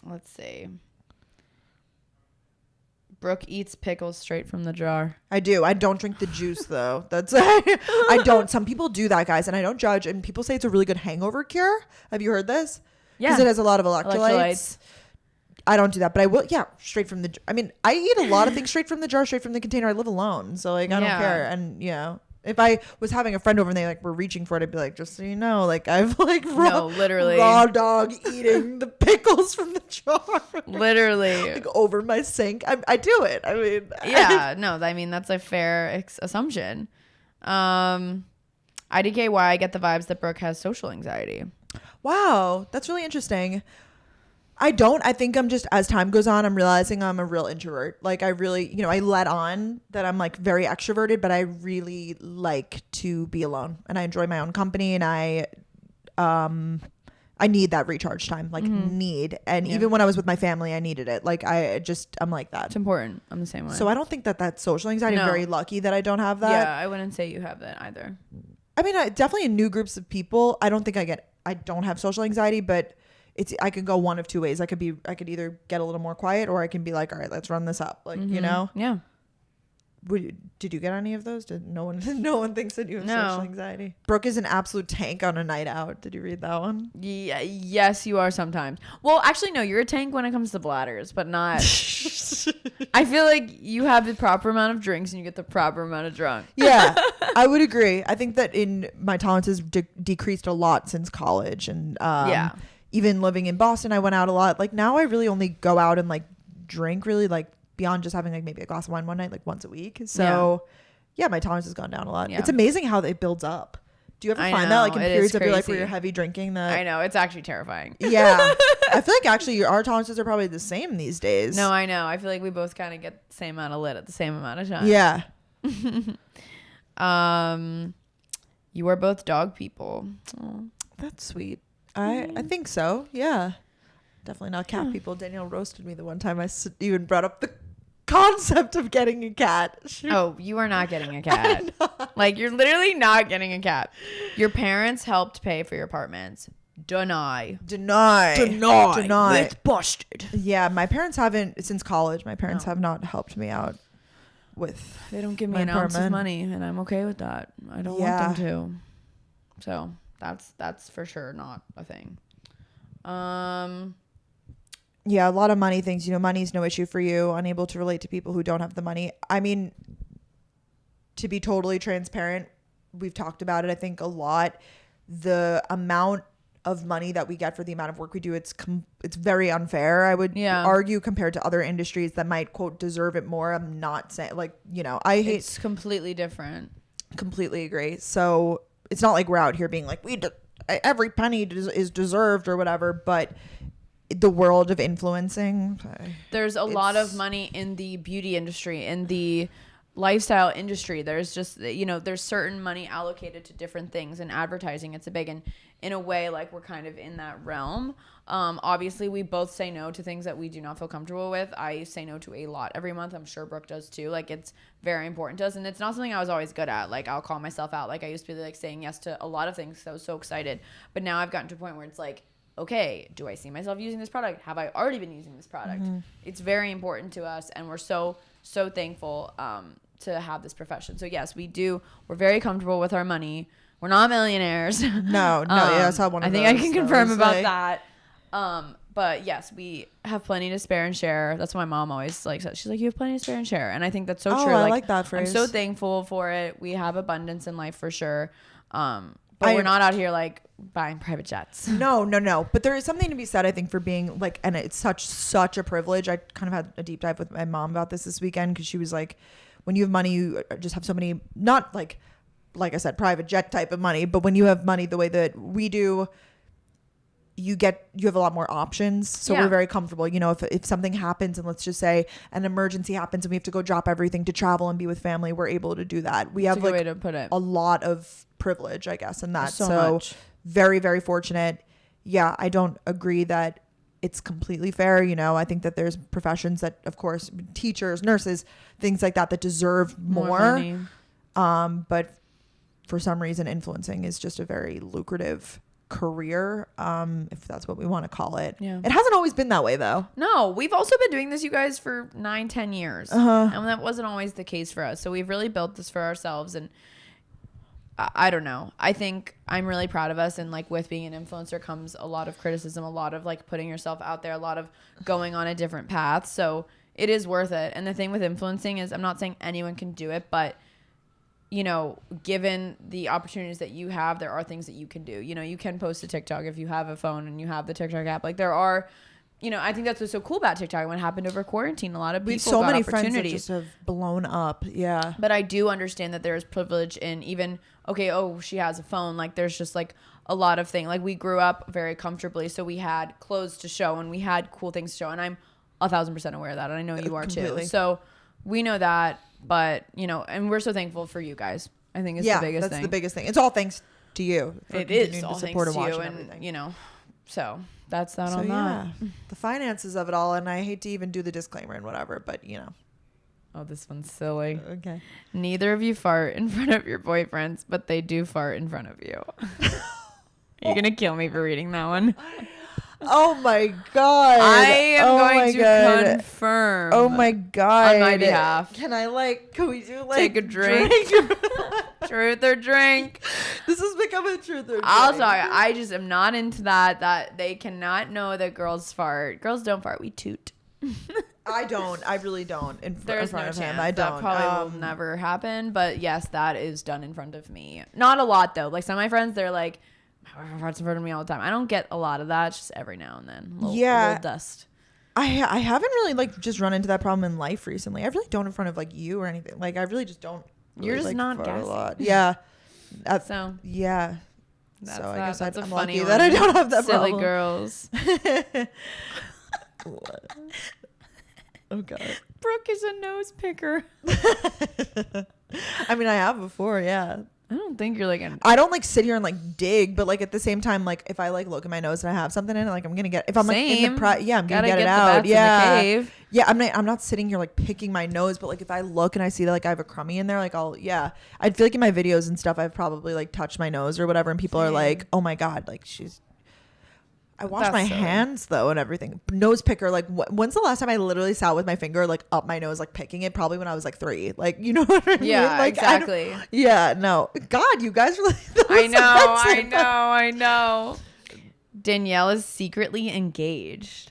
Let's see. Brooke eats pickles straight from the jar. I do. I don't drink the juice though. That's I don't. Some people do that, guys, and I don't judge. And people say it's a really good hangover cure. Have you heard this? Yeah, because it has a lot of electrolytes. I don't do that, but I will. Yeah, straight from the. I mean, I eat a lot of things straight from the jar, straight from the container. I live alone, so like I don't care. And if I was having a friend over and they like were reaching for it, I'd be like, just so you know, like I've like raw dog eating the pickles from the jar. Literally. Like over my sink. I do it. I mean. Yeah, no, I mean, that's a fair assumption. IDKY, I get the vibes that Brooke has social anxiety. Wow. That's really interesting. I don't. I think I'm just, as time goes on, I'm realizing I'm a real introvert. Like I really, I let on that I'm like very extroverted, but I really like to be alone and I enjoy my own company and I need that recharge time, like even when I was with my family, I needed it. Like I'm like that. It's important. I'm the same way. So I don't think that's social anxiety. I'm very lucky that I don't have that. Yeah, I wouldn't say you have that either. I mean, definitely in new groups of people, I don't think I don't have social anxiety, but I could go one of two ways. I could either get a little more quiet or I can be like, all right, let's run this up. Like, Yeah. Did you get any of those? Did no one thinks that you have social anxiety? Brooke is an absolute tank on a night out. Did you read that one? Yeah. Yes, you are sometimes. Well, actually, no, you're a tank when it comes to bladders, but not. I feel like you have the proper amount of drinks and you get the proper amount of drunk. Yeah, I would agree. I think that my tolerances decreased a lot since college. And even living in Boston, I went out a lot. Like now I really only go out and like drink really like beyond just having like maybe a glass of wine one night, like once a week. So my tolerance has has gone down a lot. Yeah. It's amazing how it builds up. Do you ever find that like in periods of your life where you're heavy drinking that? I know. It's actually terrifying. Yeah. I feel like actually our tolerances are probably the same these days. No, I know. I feel like we both kind of get the same amount of lit at the same amount of time. Yeah. You are both dog people. Oh, that's sweet. I think so. Yeah. Definitely not cat people. Danielle roasted me the one time I even brought up the concept of getting a cat. Oh, you are not getting a cat. Like you're literally not getting a cat. Your parents helped pay for your apartments. Deny. Mythbusters. Yeah, my parents haven't since college. My parents have not helped me out with. They don't give me an ounce of money, and I'm okay with that. I don't want them to. So that's for sure not a thing. Yeah, a lot of money things. Money's no issue for you. Unable to relate to people who don't have the money. I mean, to be totally transparent, we've talked about it, I think, a lot. The amount of money that we get for the amount of work we do, it's very unfair, I would argue, compared to other industries that might, quote, deserve it more. I'm not saying, I hate... It's completely different. Completely agree. So it's not like we're out here being like, every penny is deserved or whatever, but... the world of influencing, there's a lot of money in the beauty industry, in the lifestyle industry. There's just there's certain money allocated to different things, and advertising, it's a big, and in a way, like, we're kind of in that realm. Obviously we both say no to things that we do not feel comfortable with. I say no to a lot every month. I'm sure Brooke does too. Like, it's very important to us, and it's not something I was always good at. Like, I'll call myself out. Like, I used to be like saying yes to a lot of things because I was so excited, but now I've gotten to a point where it's like, okay, do I see myself using this product? Have I already been using this product? Mm-hmm. It's very important to us, and we're so thankful to have this profession. So yes, we're very comfortable with our money. We're not millionaires. No, that's how one of I think I can confirm about that. But yes, we have plenty to spare and share. That's what my mom always says. She's like, you have plenty to spare and share. And I think that's so true. I like that phrase. I'm so thankful for it. We have abundance in life for sure. But we're not out here like buying private jets. No. But there is something to be said, I think, for being like, and it's such a privilege. I kind of had a deep dive with my mom about this weekend, because she was like, when you have money, you just have so many, not like I said, private jet type of money, but when you have money the way that we do, you have a lot more options. So we're very comfortable. If something happens, and let's just say an emergency happens and we have to go drop everything to travel and be with family, we're able to do that. We have a lot of privilege, I guess, in that. So very, very fortunate. yeah, I don't agree that it's completely fair. You know, I think that there's professions that, of course, teachers, nurses, things like that deserve more. money. But for some reason, influencing is just a very lucrative career, if that's what we want to call it. Yeah. It hasn't always been that way, though. No, we've also been doing this, you guys, for 9-10 years. And that wasn't always the case for us. So we've really built this for ourselves. And I don't know. I think I'm really proud of us. And like with being an influencer comes a lot of criticism, a lot of like putting yourself out there, a lot of going on a different path. So it is worth it. And the thing with influencing is I'm not saying anyone can do it, but you know, given the opportunities that you have, there are things that you can do. You know, you can post a TikTok if you have a phone and you have the TikTok app. Like there are, you know, I think that's what's so cool about TikTok. When it happened over quarantine, a lot of people so got many friends that opportunities. just have blown up. Yeah. But I do understand that there is privilege in even, okay, oh, she has a phone. Like there's just like a lot of things. Like we grew up very comfortably. So we had clothes to show and we had cool things to show. And I'm 1,000% aware of that. And I know you are Completely. too. So we know that. But, you know, and we're so thankful for you guys. I think it's the biggest thing. That's the biggest thing. It's all thanks to you. It is all to thanks support to and you. watch And, everything. you know, so that's that So on that. yeah, the finances of it all. And I hate to even do the disclaimer and whatever, but you know. Oh, this one's silly. Okay. Neither of you fart in front of your boyfriends, but they do fart in front of you. You're going to kill me for reading that one. Oh my God. I am going to God. confirm. Oh my God. On my behalf. Can we do like Take a drink. Truth or drink. This has become a truth or drink. I'll tell you, I just am not into that they cannot know that girls fart. Girls don't fart, we toot. I don't. I really don't. There's front no of chance. him. I don't. That probably will never happen. But yes, that is done in front of me. Not a lot though. Like some of my friends, they're like, farts in front of me all the time. I don't get a lot of that. It's just every now and then. Little dust. I haven't really like just run into that problem in life recently. I really don't in front of like you or anything. Like I really just don't. Really, You're just like, not fart gassy. a lot. Yeah. So yeah. that's So I that. guess That's a I'm funny lucky one. that I don't have that Silly problem. girls. Oh God. Brooke is a nose picker. I mean, I have before. Yeah. I don't think you're like I don't like sit here and like dig, but like at the same time, like if I like look at my nose and I have something in it, like I'm gonna get. If I'm like in the I'm gonna get it out. Yeah. Yeah, I'm not sitting here like picking my nose, but like if I look and I see that like I have a crummy in there, like I'd feel like in my videos and stuff I've probably like touched my nose or whatever, and people are like, oh my God, like I wash my hands though and everything. Nose picker, like when's the last time I literally sat with my finger like up my nose like picking it? Probably when I was like 3. Like you know what I mean? Yeah, Like, exactly. Yeah, no. God, you guys really. I know. Danielle is secretly engaged.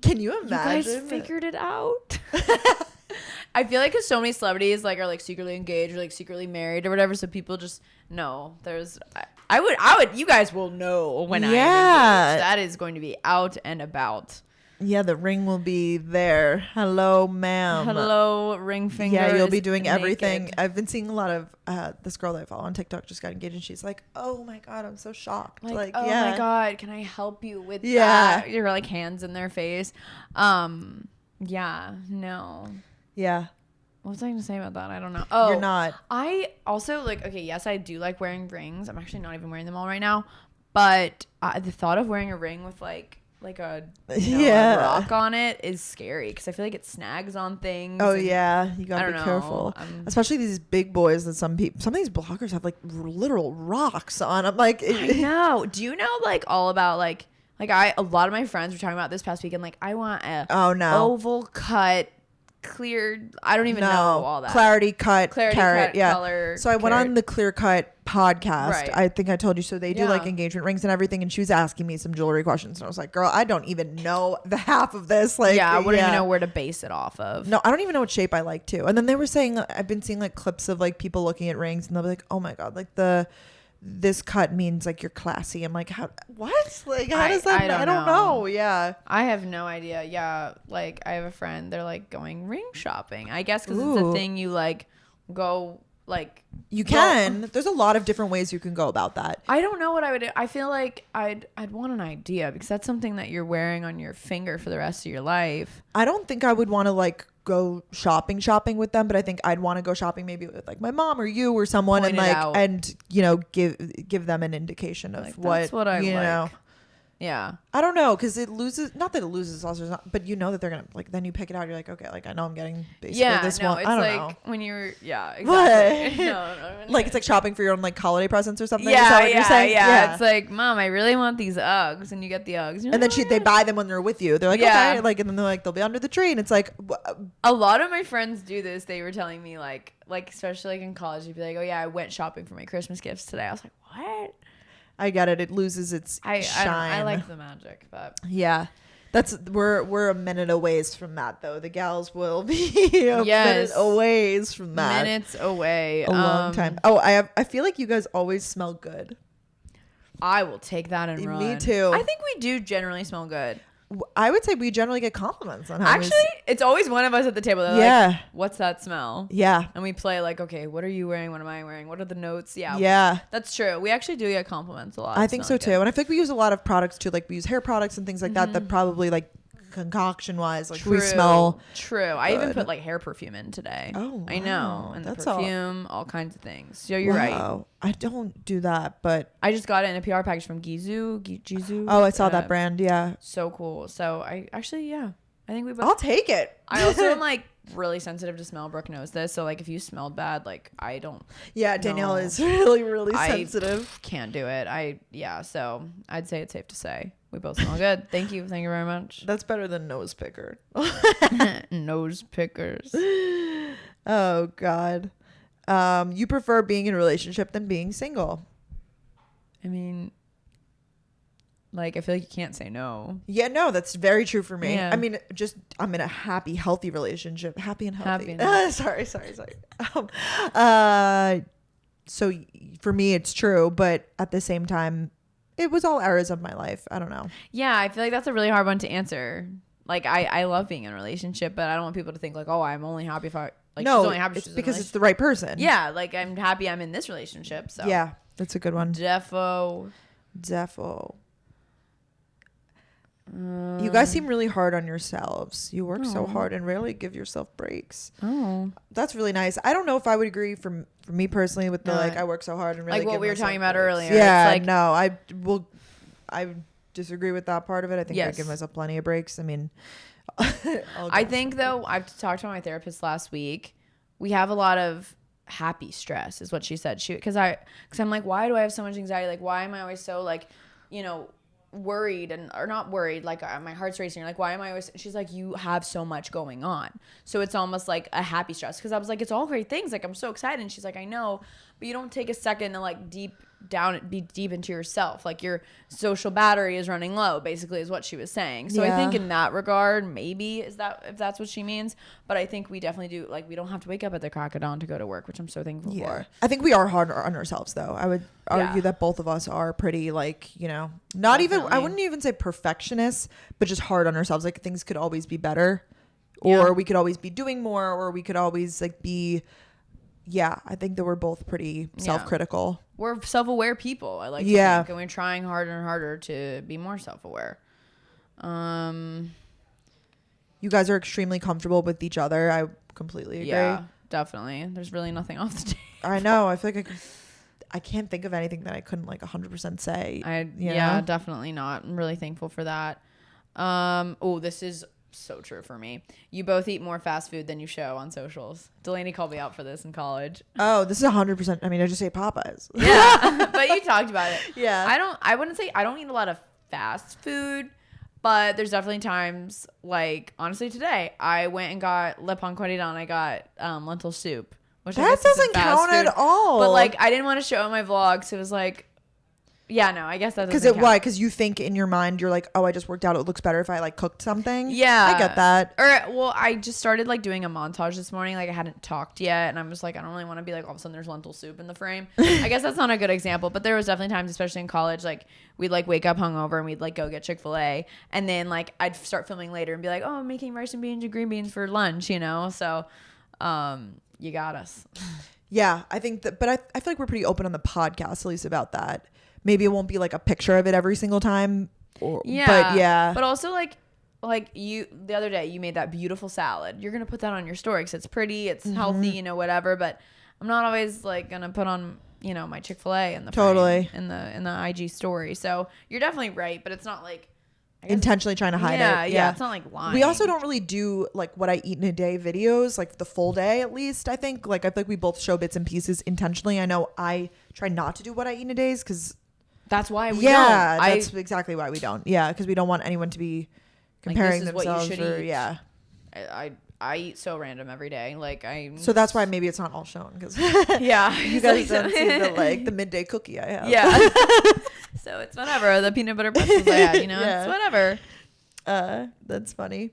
Can you imagine? You guys figured it out. I feel like 'cause so many celebrities like are like secretly engaged or like secretly married or whatever, so people just know. I would. You guys will know when I am engaged. That is going to be out and about. Yeah, the ring will be there. Hello, ma'am. Hello, ring finger. Yeah, you'll be doing everything. naked. I've been seeing a lot of this girl that I follow on TikTok just got engaged, and she's like, "Oh my God, I'm so shocked." Like oh yeah. my God, can I help you with that? You're like hands in their face. Yeah, no. Yeah. What was I going to say about that? I don't know. Oh, You're not. I also like, okay, yes, I do like wearing rings. I'm actually not even wearing them all right now. But the thought of wearing a ring with like a, a rock on it is scary because I feel like it snags on things. Oh yeah, you gotta be careful, especially especially these big boys that some of these bloggers have like literal rocks on them. Like I know. Do you know like all about like a lot of my friends were talking about this past weekend. Like I want a oval cut. Cleared, I don't even know all that. Clarity cut, carrot, yeah. Color, so I went on the Clear Cut podcast. Right. I think I told you. So they do like engagement rings and everything. And she was asking me some jewelry questions. And I was like, girl, I don't even know the half of this. Like, I wouldn't even know where to base it off of. No, I don't even know what shape I like too. And then they were saying, I've been seeing like clips of like people looking at rings and they'll be like, oh my God, like this cut means like you're classy. I'm like, what? Like, how does that? I don't know. Yeah. I have no idea. Yeah. Like I have a friend, they're like going ring shopping, I guess. 'Cause it's a thing you like go like. You can. There's a lot of different ways you can go about that. I don't know what I would do. I feel like I'd want an idea because that's something that you're wearing on your finger for the rest of your life. I don't think I would want to like go shopping with them, but I think I'd want to go shopping maybe with like my mom or you or someone and like and give them an indication of like, that's what I you like. know. Yeah. I don't know, because it loses, not that it loses also, but you know that they're gonna like, then you pick it out, you're like, okay, like I know I'm getting basically this one. It's I don't like know. when you're exactly. No. Like it's like shopping for your own like holiday presents or something. Yeah, is that what you're saying? yeah. It's like, Mom, I really want these Uggs, and you get the Uggs. And then they buy them when they're with you. They're like, okay, like, and then they're like, they'll be under the tree, and it's like, a lot of my friends do this. They were telling me like especially like in college, you'd be like, oh yeah, I went shopping for my Christmas gifts today. I was like, what? I get it. It loses its shine. I like the magic, but yeah, we're a minute away from that though. The gals will be a minute away from that. Minutes away. A long time. Oh, I feel like you guys always smell good. I will take that and run. Me too. I think we do generally smell good. I would say we generally get compliments on how it's always one of us at the table. They're like, what's that smell? Yeah. And we play like, okay, what are you wearing? What am I wearing? What are the notes? Yeah. Yeah. That's true. We actually do get compliments a lot. I think so too. And I feel like we use a lot of products too. Like we use hair products and things like that probably like concoction wise, like we smell true. I even put like hair perfume in today. Oh, wow. I know. And that's the perfume, all kinds of things. So you're right. I don't do that, but I just got it in a PR package from Gizu. Oh, I saw that brand. Yeah. So cool. So I actually, I think we both. I'll take it. I also am like really sensitive to smell. Brooke knows this. So like if you smelled bad, like I don't. Yeah, Danielle is really sensitive. Can't do it. So I'd say it's safe to say we both smell good. Thank you very much. That's better than nose picker. Nose pickers. Oh God. You prefer being in a relationship than being single? I mean, like, I feel like you can't say no. Yeah, no, that's very true for me. Yeah. I mean, I'm in a happy, healthy relationship. Happy and healthy. Sorry. So for me, it's true. But at the same time, it was all eras of my life. I don't know. Yeah, I feel like that's a really hard one to answer. Like, I love being in a relationship, but I don't want people to think, like, oh, I'm only happy if I... Like, no, she's only happy it's because it's the right person. Yeah, like, I'm happy I'm in this relationship, so... Yeah, that's a good one. Defo. You guys seem really hard on yourselves. You work so hard and rarely give yourself breaks. Oh, that's really nice. I don't know if I would agree for me personally with the like I work so hard and really like what we were talking about earlier. Yeah, it's like, no, I disagree with that part of it. I think I give myself plenty of breaks. I mean, I think though I've talked to my therapist last week. We have a lot of happy stress, is what she said. Because I'm like, why do I have so much anxiety? Like, why am I always so like, worried or not worried, like my heart's racing, like why am I always, she's like, you have so much going on, so it's almost like a happy stress, because I was like, it's all great things, like I'm so excited, and she's like, I know, but you don't take a second to like be deep into yourself, like your social battery is running low, basically, is what she was saying. So I think in that regard, maybe if that's what she means, but I think we definitely do, like, we don't have to wake up at the crack of dawn to go to work, which I'm so thankful for. I think we are hard on ourselves though. I would argue that both of us are pretty, like, not definitely. Even I wouldn't even say perfectionists, but just hard on ourselves, like things could always be better, or we could always be doing more, or we could always like be I think that we're both pretty self-critical. We're self-aware people, I like to think, and we're trying harder and harder to be more self-aware. You guys are extremely comfortable with each other. I completely agree. Yeah, definitely. There's really nothing off the table. I know. I feel like I can't think of anything that I couldn't like 100% say. Definitely not. I'm really thankful for that. This is so true for me. You both eat more fast food than you show on socials. Delaney called me out for this in college. Oh, this is 100%. I mean, I just ate Popeyes. Yeah, but you talked about it. Yeah. I wouldn't say I don't eat a lot of fast food, but there's definitely times, like honestly today, I went and got Le Pan Quotidien. I got lentil soup, which that doesn't count at all. But like I didn't want to show it in my vlog, so it was like, yeah, no, I guess that doesn't count. Why? Because you think in your mind, you're like, oh, I just worked out. It looks better if I like cooked something. Yeah. I get that. I just started like doing a montage this morning. Like I hadn't talked yet. And I'm just like, I don't really want to be like, all of a sudden there's lentil soup in the frame. I guess that's not a good example. But there was definitely times, especially in college, like we'd like wake up hungover and we'd like go get Chick-fil-A. And then like I'd start filming later and be like, oh, I'm making rice and beans and green beans for lunch, So you got us. Yeah, I think that. But I feel like we're pretty open on the podcast, at least about that. Maybe it won't be like a picture of it every single time. But also like you, the other day you made that beautiful salad. You're going to put that on your story because it's pretty, it's healthy, whatever. But I'm not always like going to put on you know, my Chick-fil-A in the Totally. frame, in the IG story. So you're definitely right, but it's not like intentionally trying to hide it. Yeah, it's not like lying. We also don't really do like what I eat in a day videos, like the full day at least. I think like I feel like we both show bits and pieces intentionally. I know I try not to do what I eat in a day because that's why we don't. That's exactly why we don't. Yeah, because we don't want anyone to be comparing like, themselves. I eat so random every day. Like so that's why maybe it's not all shown because yeah, you guys don't see the midday cookie I have. Yeah. So it's whatever. The peanut butter pretzels I had, you know, it's whatever. That's funny.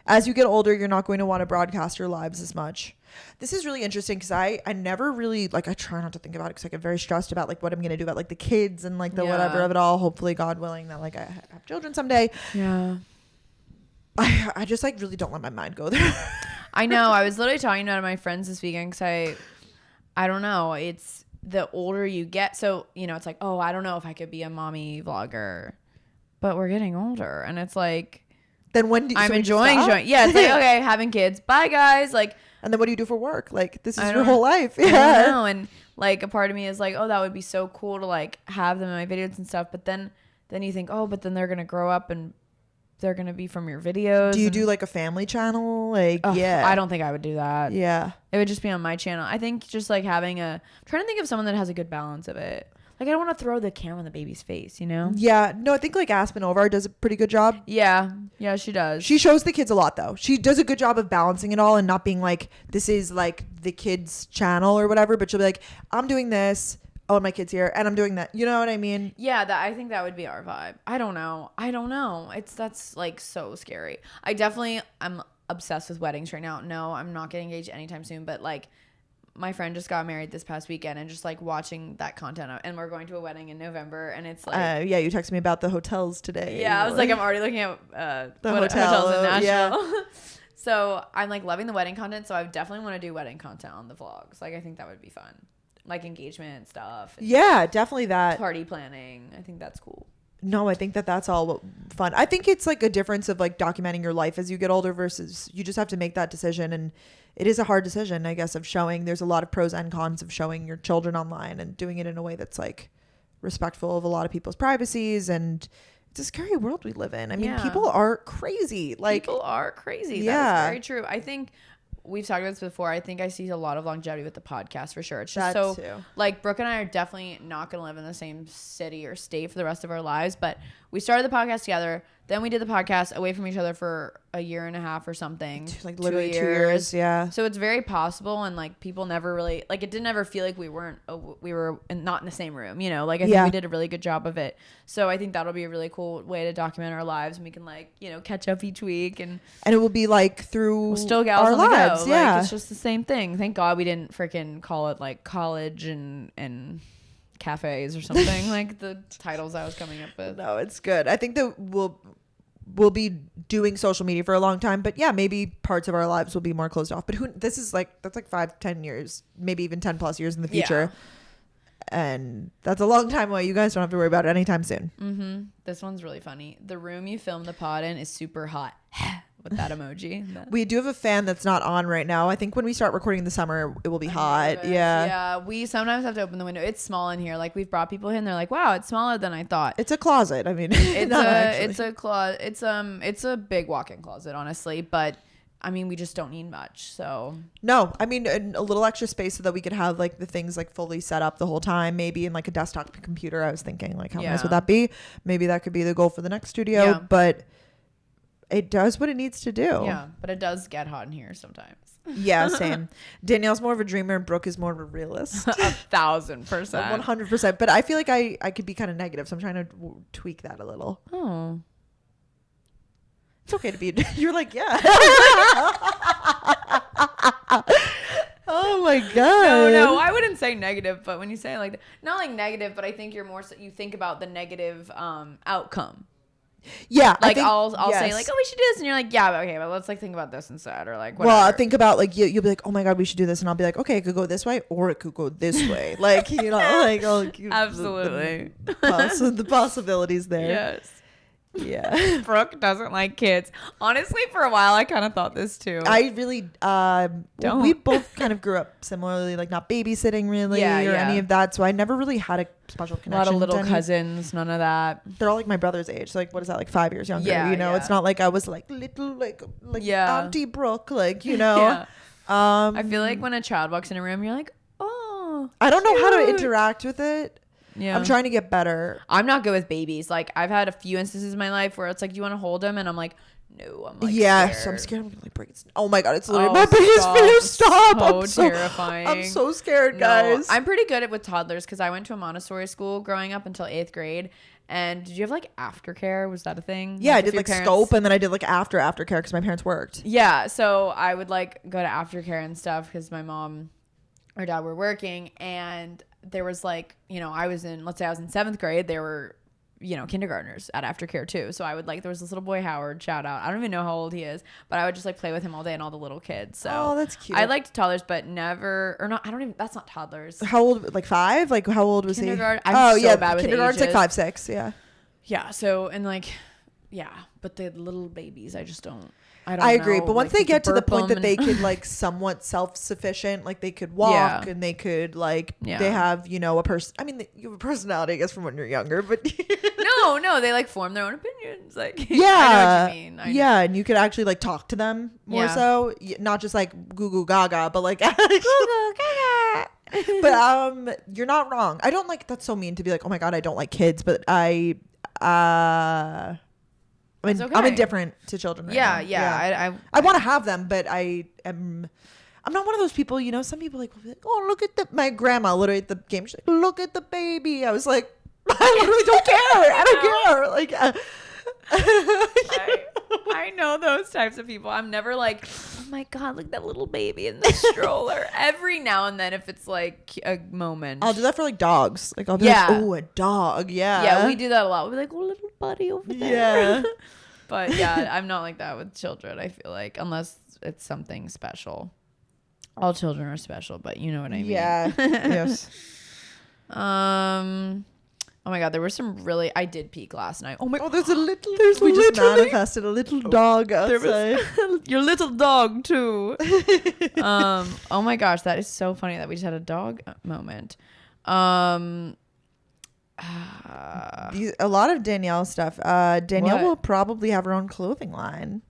As you get older, you're not going to want to broadcast your lives as much. This is really interesting because I never really, like, I try not to think about it because I get very stressed about, like, what I'm going to do about, like, the kids and, like, the whatever of it all. Hopefully, God willing, that, like, I have children someday. Yeah. I just, like, really don't let my mind go there. I know. I was literally talking to my friends this weekend because I don't know. It's the older you get. So, you know, it's like, oh, I don't know if I could be a mommy vlogger. But we're getting older. And it's like, then when do you, I'm enjoying showing. Yeah, it's like, okay, having kids. Bye, guys. Like, and then what do you do for work? Like, this is your whole life. Yeah. I don't know. And like, a part of me is like, oh, that would be so cool to like have them in my videos and stuff. But then you think, oh, but then they're gonna grow up and they're gonna be from your videos. Do you do like a family channel? Like, I don't think I would do that. Yeah, it would just be on my channel. I think just like having I'm trying to think of someone that has a good balance of it. Like, I don't want to throw the camera in the baby's face, you know? Yeah. No, I think like Aspen Ovar does a pretty good job. Yeah. Yeah, she does. She shows the kids a lot though. She does a good job of balancing it all and not being like, this is like the kids' channel or whatever, but she'll be like, I'm doing this. Oh, my kid's here. And I'm doing that. You know what I mean? Yeah, I think that would be our vibe. I don't know. That's like so scary. I'm obsessed with weddings right now. No, I'm not getting engaged anytime soon, but like, my friend just got married this past weekend and just like watching that content, and we're going to a wedding in November, and it's like you texted me about the hotels today. Yeah, I was like, I'm already looking at hotels in Nashville. Yeah. So I'm like loving the wedding content, so I definitely want to do wedding content on the vlogs. Like, I think that would be fun, like engagement stuff. Yeah, definitely that. Party planning. I think that's cool. No, I think that's all fun. I think it's like a difference of like documenting your life as you get older versus you just have to make that decision. And it is a hard decision, I guess, of showing. There's a lot of pros and cons of showing your children online and doing it in a way that's like respectful of a lot of people's privacies. And it's a scary world we live in. I mean, people are crazy. Like, people are crazy. Yeah. That is very true. I think we've talked about this before. I think I see a lot of longevity with the podcast for sure. It's just like Brooke and I are definitely not going to live in the same city or state for the rest of our lives. But we started the podcast together. Then we did the podcast away from each other for a year and a half or something. Like literally 2 years. Yeah. So it's very possible. And like people never really, like, it didn't ever feel like we were not in the same room, you know, like I think we did a really good job of it. So I think that'll be a really cool way to document our lives, and we can like, you know, catch up each week, and it will be like through we'll still gals our on lives. The go. Like, it's just the same thing. Thank God we didn't freaking call it like college and cafes or something like the titles I was coming up with. No, it's good. I think that we'll be doing social media for a long time, but yeah, maybe parts of our lives will be more closed off. But that's like 5-10 years, maybe even 10 plus years in the future. Yeah. And that's a long time away. You guys don't have to worry about it anytime soon. Mm-hmm. This one's really funny. The room you filmed the pod in is super hot. With that emoji. We do have a fan that's not on right now. I think when we start recording in the summer, it will be hot. Yeah. Yeah. We sometimes have to open the window. It's small in here. Like, we've brought people in. They're like, wow, it's smaller than I thought. It's a closet. I mean, it's a closet. It's a big walk-in closet, honestly. But I mean, we just don't need much. So no, I mean, a little extra space so that we could have like the things like fully set up the whole time. Maybe in like a desktop computer. I was thinking like, how nice would that be? Maybe that could be the goal for the next studio. But it does what it needs to do. Yeah, but it does get hot in here sometimes. Yeah, same. Danielle's more of a dreamer and Brooke is more of a realist. 1,000%. 100%. But I feel like I could be kind of negative, so I'm trying to tweak that a little. Oh. It's okay to be... You're like, yeah. Oh my God. No, I wouldn't say negative, but when you say it like that, not like negative, but I think you're more so, you think about the negative outcome. Yeah, like I'll say like, oh, we should do this, and you're like, yeah, but okay, but let's like think about this instead, or like whatever. Well, I think about like you'll be like, oh my God, we should do this, and I'll be like, okay, it could go this way or it could go this way, like, you know, like absolutely the possibilities there. Yes. Yeah. Brooke doesn't like kids. Honestly, for a while, I kind of thought this too. I really Don't. we both kind of grew up similarly, like not babysitting really or any of that. So I never really had a special A connection. lot of little to any. cousins, none of that. They're all like my brother's age. So like, what is that? Like 5 years younger. Yeah, you know, yeah. it's not like I was like little like Yeah. Auntie Brooke, like, you know. Yeah. I feel like when a child walks in a room, you're like, oh, I don't know how to cute. interact with it. Yeah. I'm trying to get better. I'm not good with babies. Like, I've had a few instances in my life where it's like, do you want to hold him? And I'm like, no, I'm like, Yes, scared. I'm scared I'm gonna like break its. Oh my god, it's literally Oh, my biggest stop. fear. Stop! So I'm so terrifying. I'm so scared, No, guys. I'm pretty good with toddlers because I went to a Montessori school growing up until 8th grade. And did you have like aftercare? Was that a thing? Yeah, Like, I if did your like parents- scope, and then I did like aftercare because my parents worked. Yeah, so I would like go to aftercare and stuff because my mom or dad were working, and there was like, you know, let's say I was in 7th grade, there were, you know, kindergartners at aftercare too. So I would like, there was this little boy, Howard, shout out. I don't even know how old he is, but I would just like play with him all day and all the little kids. So Oh, that's cute. I liked toddlers, but never, or not, I don't even, that's not toddlers. How old? Like 5? Like how old was Kindergarten. he? I'm so bad with kindergarten's like ages. 5, 6. Yeah. Yeah. So, and like, yeah, but the little babies, I just don't. I agree, know. but once Like, they you get to the burp point that them they and- could like somewhat self-sufficient, like they could walk Yeah. and they could like Yeah. they have, you know, a person. I mean, you have a personality, I guess, from when you're younger, but No, they like form their own opinions. Like, yeah, I know what you mean. yeah, and you could actually like talk to them more Yeah. so, not just like goo goo gaga, but like goo goo gaga. But you're not wrong. I don't like. That's so mean to be like, oh my god, I don't like kids, but I It's I'm okay. indifferent to children. Right Yeah, now. yeah. I want to have them, but I'm not one of those people, you know, some people like will be like, oh, look at my grandma literally at the game. She's like, look at the baby. I was like, I literally don't care. I don't care. Like, I know those types of people. I'm never like, oh my god, look at that little baby in the stroller. Every now and then, if it's like a moment, I'll do that for like dogs. Like I'll be Yeah. like, oh, a dog. Yeah. Yeah, we do that a lot. We'll be like, oh, little buddy over there. Yeah. But yeah, I'm not like that with children. I feel like unless it's something special. All children are special, but you know what I mean. Yeah. Yes. Oh my god, there were some really. I did peek last night. Oh my. Oh, there's we just manifested a little dog outside. Your little dog too. Oh my gosh, that is so funny that we just had a dog moment. A lot of Danielle stuff. Danielle What? will probably have her own clothing line.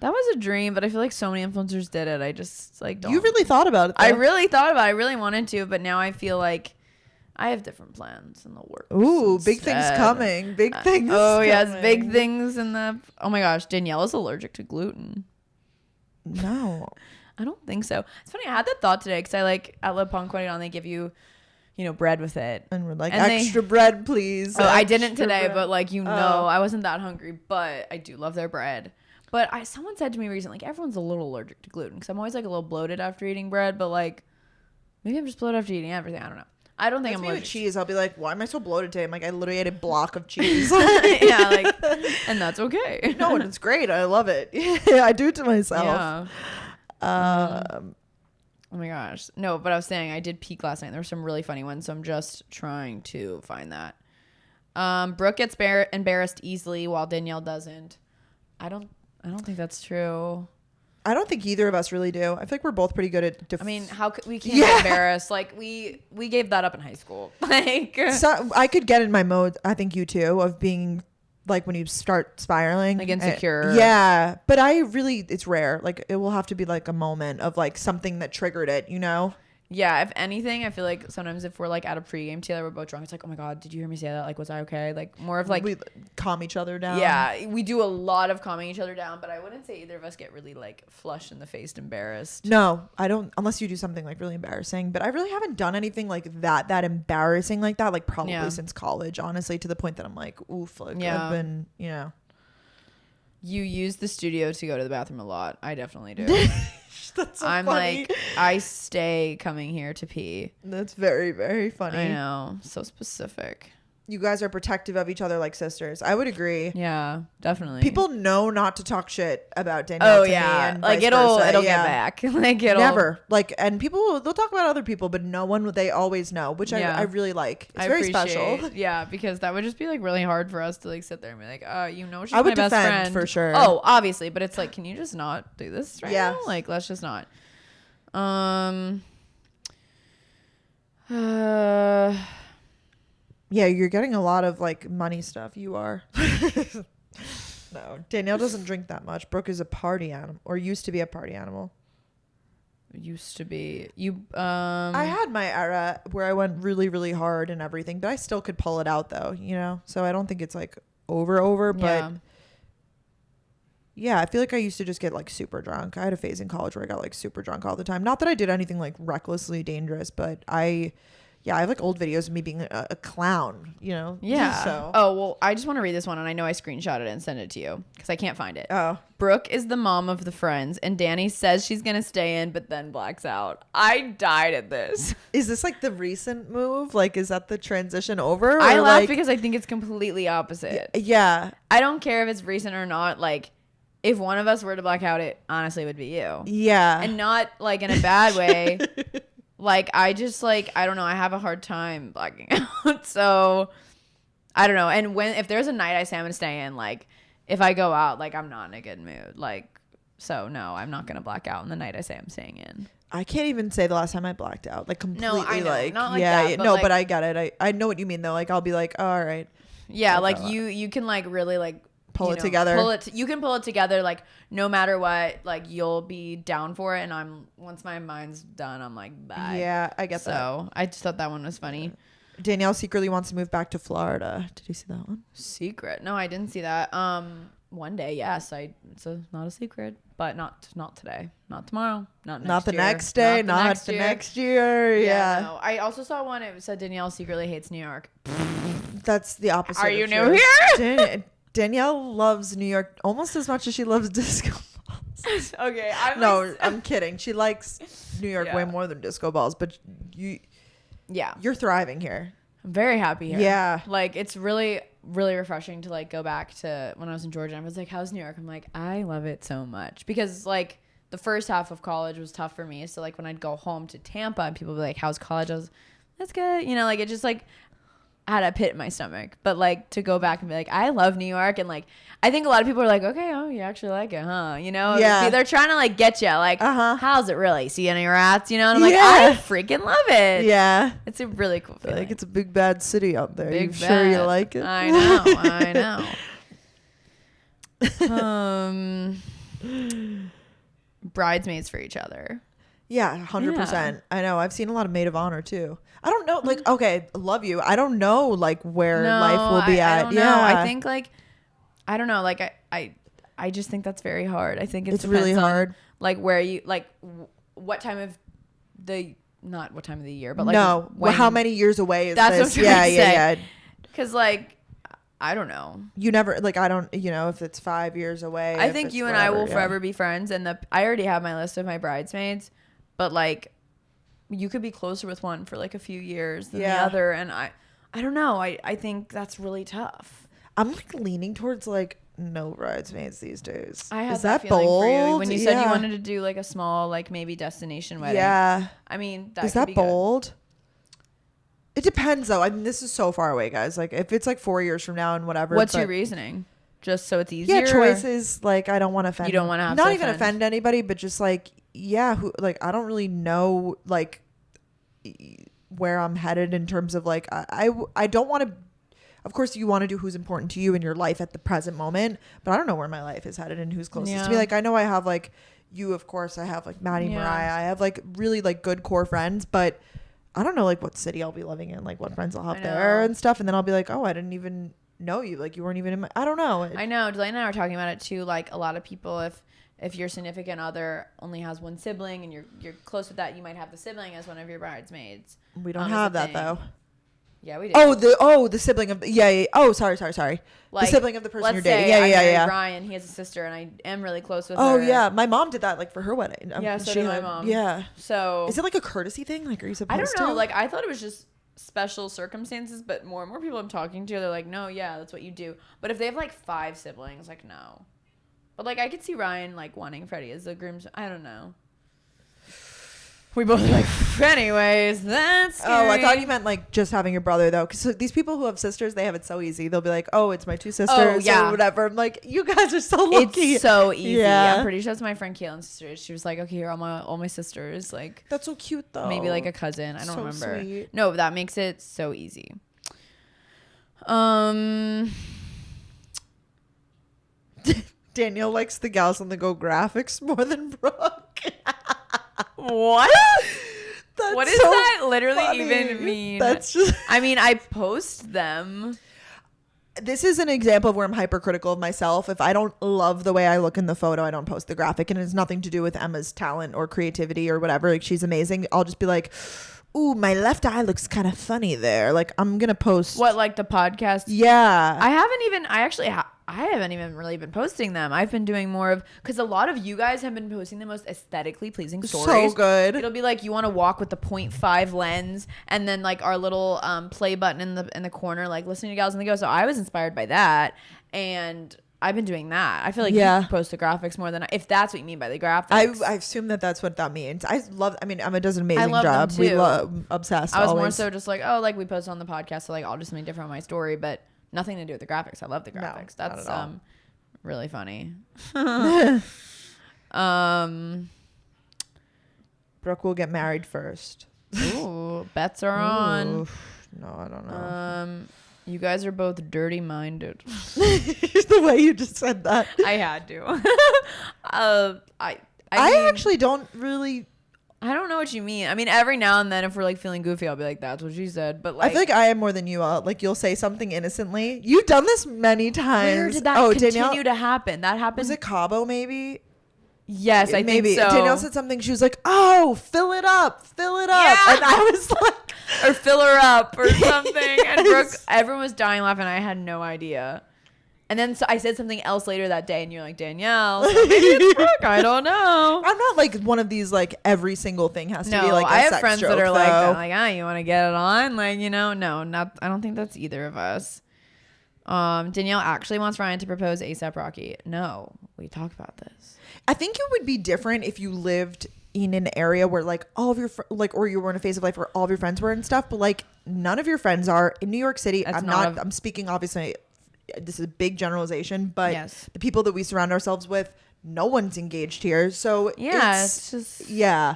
That was a dream, but I feel like so many influencers did it. I just like don't. You really thought about it, though. I really thought about it. I really wanted to, but now I feel like I have different plans in the works. Ooh, big things instead. coming. Big things. Oh yes, coming. big things in the. Oh my gosh, Danielle is allergic to gluten. No. I don't think so. It's funny. I had that thought today because I like at Le Pont Quotidien they give you, you know, bread with it. And we're like, And they- extra bread, please. Oh, I didn't Extra today, bread. but like you know, Oh. I wasn't that hungry, but I do love their bread. But someone said to me recently, like everyone's a little allergic to gluten because I'm always like a little bloated after eating bread, but like maybe I'm just bloated after eating everything. I don't know. I don't think That's I'm me with allergic. cheese. I'll be like, why am I so bloated today? I'm like, I literally ate a block of cheese. Yeah, like, and that's okay. No, and it's great. I love it. Yeah, I do it to myself. Yeah. Um, Oh my gosh. No, but I was saying I did peek last night. There were some really funny ones, so I'm just trying to find that. Brooke gets embarrassed easily while Danielle doesn't. I don't think that's true. I don't think either of us really do. I feel like we're both pretty good at. I mean, how could we can't Yeah. get embarrassed? Like we gave that up in high school. Like So I could get in my mode. I think you too, of being like when you start spiraling, Like insecure. Yeah, but it's rare. Like it will have to be like a moment of like something that triggered it. You know. yeah, if anything, I feel like sometimes if we're like at a pregame together, we're both drunk. It's like, oh my god, did you hear me say that? Like, was I okay? Like more of like we calm each other down. yeah, we do a lot of calming each other down, but I wouldn't say either of us get really like flushed in the face, embarrassed. No, I don't. Unless you do something like really embarrassing. But I really haven't done anything like that embarrassing like that. Like probably Yeah. since college, honestly, to the point that I'm like, oof. Like Yeah. I've been, you know. You use the studio to go to the bathroom a lot. I definitely do. That's so I'm funny. like, I stay coming here to pee. That's very, very funny. I know, so specific. you guys are protective of each other like sisters. I would agree. Yeah, definitely. People know not to talk shit about Danielle to me, and like vice it'll versa. get back. Like it'll never like, and people they'll talk about other people, but no one they always know, which I really like. It's very special. Yeah, because that would just be like really hard for us to like sit there and be like, she's I would my best defend friend for sure. Oh, obviously, but it's like, can you just not do this right now? Like, let's just not. Yeah, you're getting a lot of like money stuff. You are. No, Danielle doesn't drink that much. Brooke is a party animal, or used to be a party animal. Used to be. You. I had my era where I went really, really hard and everything, but I still could pull it out though, you know? So I don't think it's like over, but yeah, I feel like I used to just get like super drunk. I had a phase in college where I got like super drunk all the time. Not that I did anything like recklessly dangerous, but I have like old videos of me being a clown, you know? Yeah. So. Oh, well, I just want to read this one, and I know I screenshot it and sent it to you because I can't find it. Oh. Brooke is the mom of the friends, and Danny says she's going to stay in, but then blacks out. I died at this. Is this like the recent move? Like, is that the transition over? I laugh like, because I think it's completely opposite. Yeah. I don't care if it's recent or not. Like, if one of us were to black out, it honestly would be you. Yeah. And not like in a bad way. Like, I just, like, I don't know. I have a hard time blacking out. So, I don't know. And if there's a night I say I'm going to stay in, like, if I go out, like, I'm not in a good mood. Like, so, no, I'm not going to black out on the night I say I'm staying in. I can't even say the last time I blacked out. Like, completely, no, I know. like, Not like yeah. that, but no, like, but I get it. I know what you mean, though. Like, I'll be like, oh, all right. Yeah, like, you can, like, really, like, pull it together. You can pull it together, like, no matter what, like, you'll be down for it, and once my mind's done, I'm like, bye. Yeah, I get that. So I just thought that one was funny. Danielle secretly wants to move back to Florida. Did you see that one? Secret? No, I didn't see that. One day, yes, it's not a secret, but not today, not tomorrow, not the next day, not the next year. Yeah. No. I also saw one. It said Danielle secretly hates New York. That's the opposite. Are you new here? Danielle loves New York almost as much as she loves disco balls. Okay, I'm kidding. She likes New York way more than disco balls, but you're thriving here. I'm very happy here. Yeah. Like, it's really, really refreshing to, like, go back to when I was in Georgia. I was like, how's New York? I'm like, I love it so much. Because, like, the first half of college was tough for me. So, like, when I'd go home to Tampa and people would be like, how's college? I was, that's good. You know, like, it just, like, I had a pit in my stomach. But, like, to go back and be like, I love New York. And, like, I think a lot of people are like, okay, oh, you actually like it, huh? You know? Yeah. They're trying to, like, get you. Like, how's it really? See any rats? You know? And I'm like, I freaking love it. Yeah. It's a really cool feeling. Like, it's a big, bad city out there. Big Sure you like it? I know. Bridesmaids for each other. Yeah, 100%. I know. I've seen a lot of maid of honor too. I don't know. Like, okay, love you. I don't know, like, where life will be at. I don't know. I think, like, I don't know. Like, I just think that's very hard. I think it's really hard. Like, where you, like, what time of the, not what time of the year, but, like, no. How many years away is that's this? What I'm trying to say. Yeah. Because, like, I don't know. You never, like, I don't, you know, if it's 5 years away. I think you and I will forever be friends. And I already have my list of my bridesmaids. But, like, you could be closer with one for, like, a few years than the other. And I don't know. I think that's really tough. I'm, like, leaning towards, like, no bridesmaids these days. I had Is that feeling bold? For you when you said you wanted to do, like, a small, like, maybe destination wedding. Yeah. I mean, is that bold? It depends, though. I mean, this is so far away, guys. Like, if it's, like, 4 years from now and whatever. What's your reasoning? Just so it's easier? Yeah, choices. Like, I don't want to offend. You don't want to have not even offend anybody, but just, like, yeah, I don't really know, like, where I'm headed in terms of, like, I don't want to, of course you want to do who's important to you in your life at the present moment, but I don't know where my life is headed and who's closest to me. Like, I know I have, like, you, of course, I have, like, Maddie, Mariah, I have, like, really, like, good core friends, but I don't know, like, what city I'll be living in, like, what friends I'll have there and stuff, and then I'll be like, oh, I didn't even know you, like, you weren't even in my, I don't know. I know, Delaney and I were talking about it too, like, a lot of people, if your significant other only has one sibling and you're close with that, you might have the sibling as one of your bridesmaids. We don't have that though. Yeah, we do. The sibling of Oh, sorry. Like, the sibling of the person you're dating. Yeah. Ryan, he has a sister, and I am really close with her. Oh yeah, my mom did that, like, for her wedding. Yeah, so did my mom. Yeah. So is it like a courtesy thing? Like, are you supposed to? I don't know. Like, I thought it was just special circumstances, but more and more people I'm talking to, they're like, no, yeah, that's what you do. But if they have like 5 siblings, like, no. But like I could see Ryan like wanting Freddie as the groom's. I don't know. We both are like, anyways, that's scary. Oh, I thought you meant like just having your brother though, because these people who have sisters, they have it so easy. They'll be like, oh, it's my 2 sisters or whatever. I'm like, you guys are so lucky. It's so easy. Yeah. I'm pretty sure it's my friend Kaylin's sister. She was like, okay, here are all my sisters. Like, that's so cute though. Maybe like a cousin. I don't so remember. Sweet. No, that makes it so easy. Danielle likes the gals on the Go graphics more than Brooke. What? What does that literally funny. even mean? That's just. I mean, I post them. This is an example of where I'm hypercritical of myself. If I don't love the way I look in the photo, I don't post the graphic, and it has nothing to do with Emma's talent or creativity or whatever. Like, she's amazing. I'll just be like, ooh, my left eye looks kind of funny there. Like, I'm gonna post what, like the podcast? Yeah. I haven't even really been posting them. I've been doing more of, because a lot of you guys have been posting the most aesthetically pleasing stories. So good. It'll be like, you want to walk with the 0.5 lens, and then like our little play button in the corner, like listening to Gals on the Go. So I was inspired by that, and I've been doing that. I feel like you post the graphics more than if that's what you mean by the graphics. I assume that's what that means. Emma does an amazing I love job. them too. We obsessed. I was always. more so just like, oh, like we post on the podcast, so like I'll do something different on my story, but nothing to do with the graphics. I love the graphics. No, That's really funny. Brooke will get married first. Ooh, bets are on. No, I don't know. You guys are both dirty minded. The way you just said that. I had to. I mean, actually don't really. I don't know what you mean. I mean, every now and then, if we're like feeling goofy, I'll be like, "That's what she said." But like, I feel like I am more than you are. Like, you'll say something innocently. You've done this many times. Where did that continue to happen? That happened. Was it Cabo? Maybe. Yes, I think so. Danielle said something. She was like, "Oh, fill it up," yeah. and I was like, "Or fill her up," or something. Yes. And Brooke, everyone was dying laughing. I had no idea. And then I said something else later that day, and you're like, Danielle, so maybe it's Brooke. I don't know. I'm not like one of these like every single thing has to be like. I have friends that are like, you want to get it on, like, you know, no, not. I don't think that's either of us. Danielle actually wants Ryan to propose ASAP Rocky. No, we talked about this. I think it would be different if you lived in an area where like all of your or you were in a phase of life where all of your friends were and stuff, but like none of your friends are in New York City. I'm speaking obviously. This is a big generalization, but yes. The people that we surround ourselves with, no one's engaged here. So it's just yeah.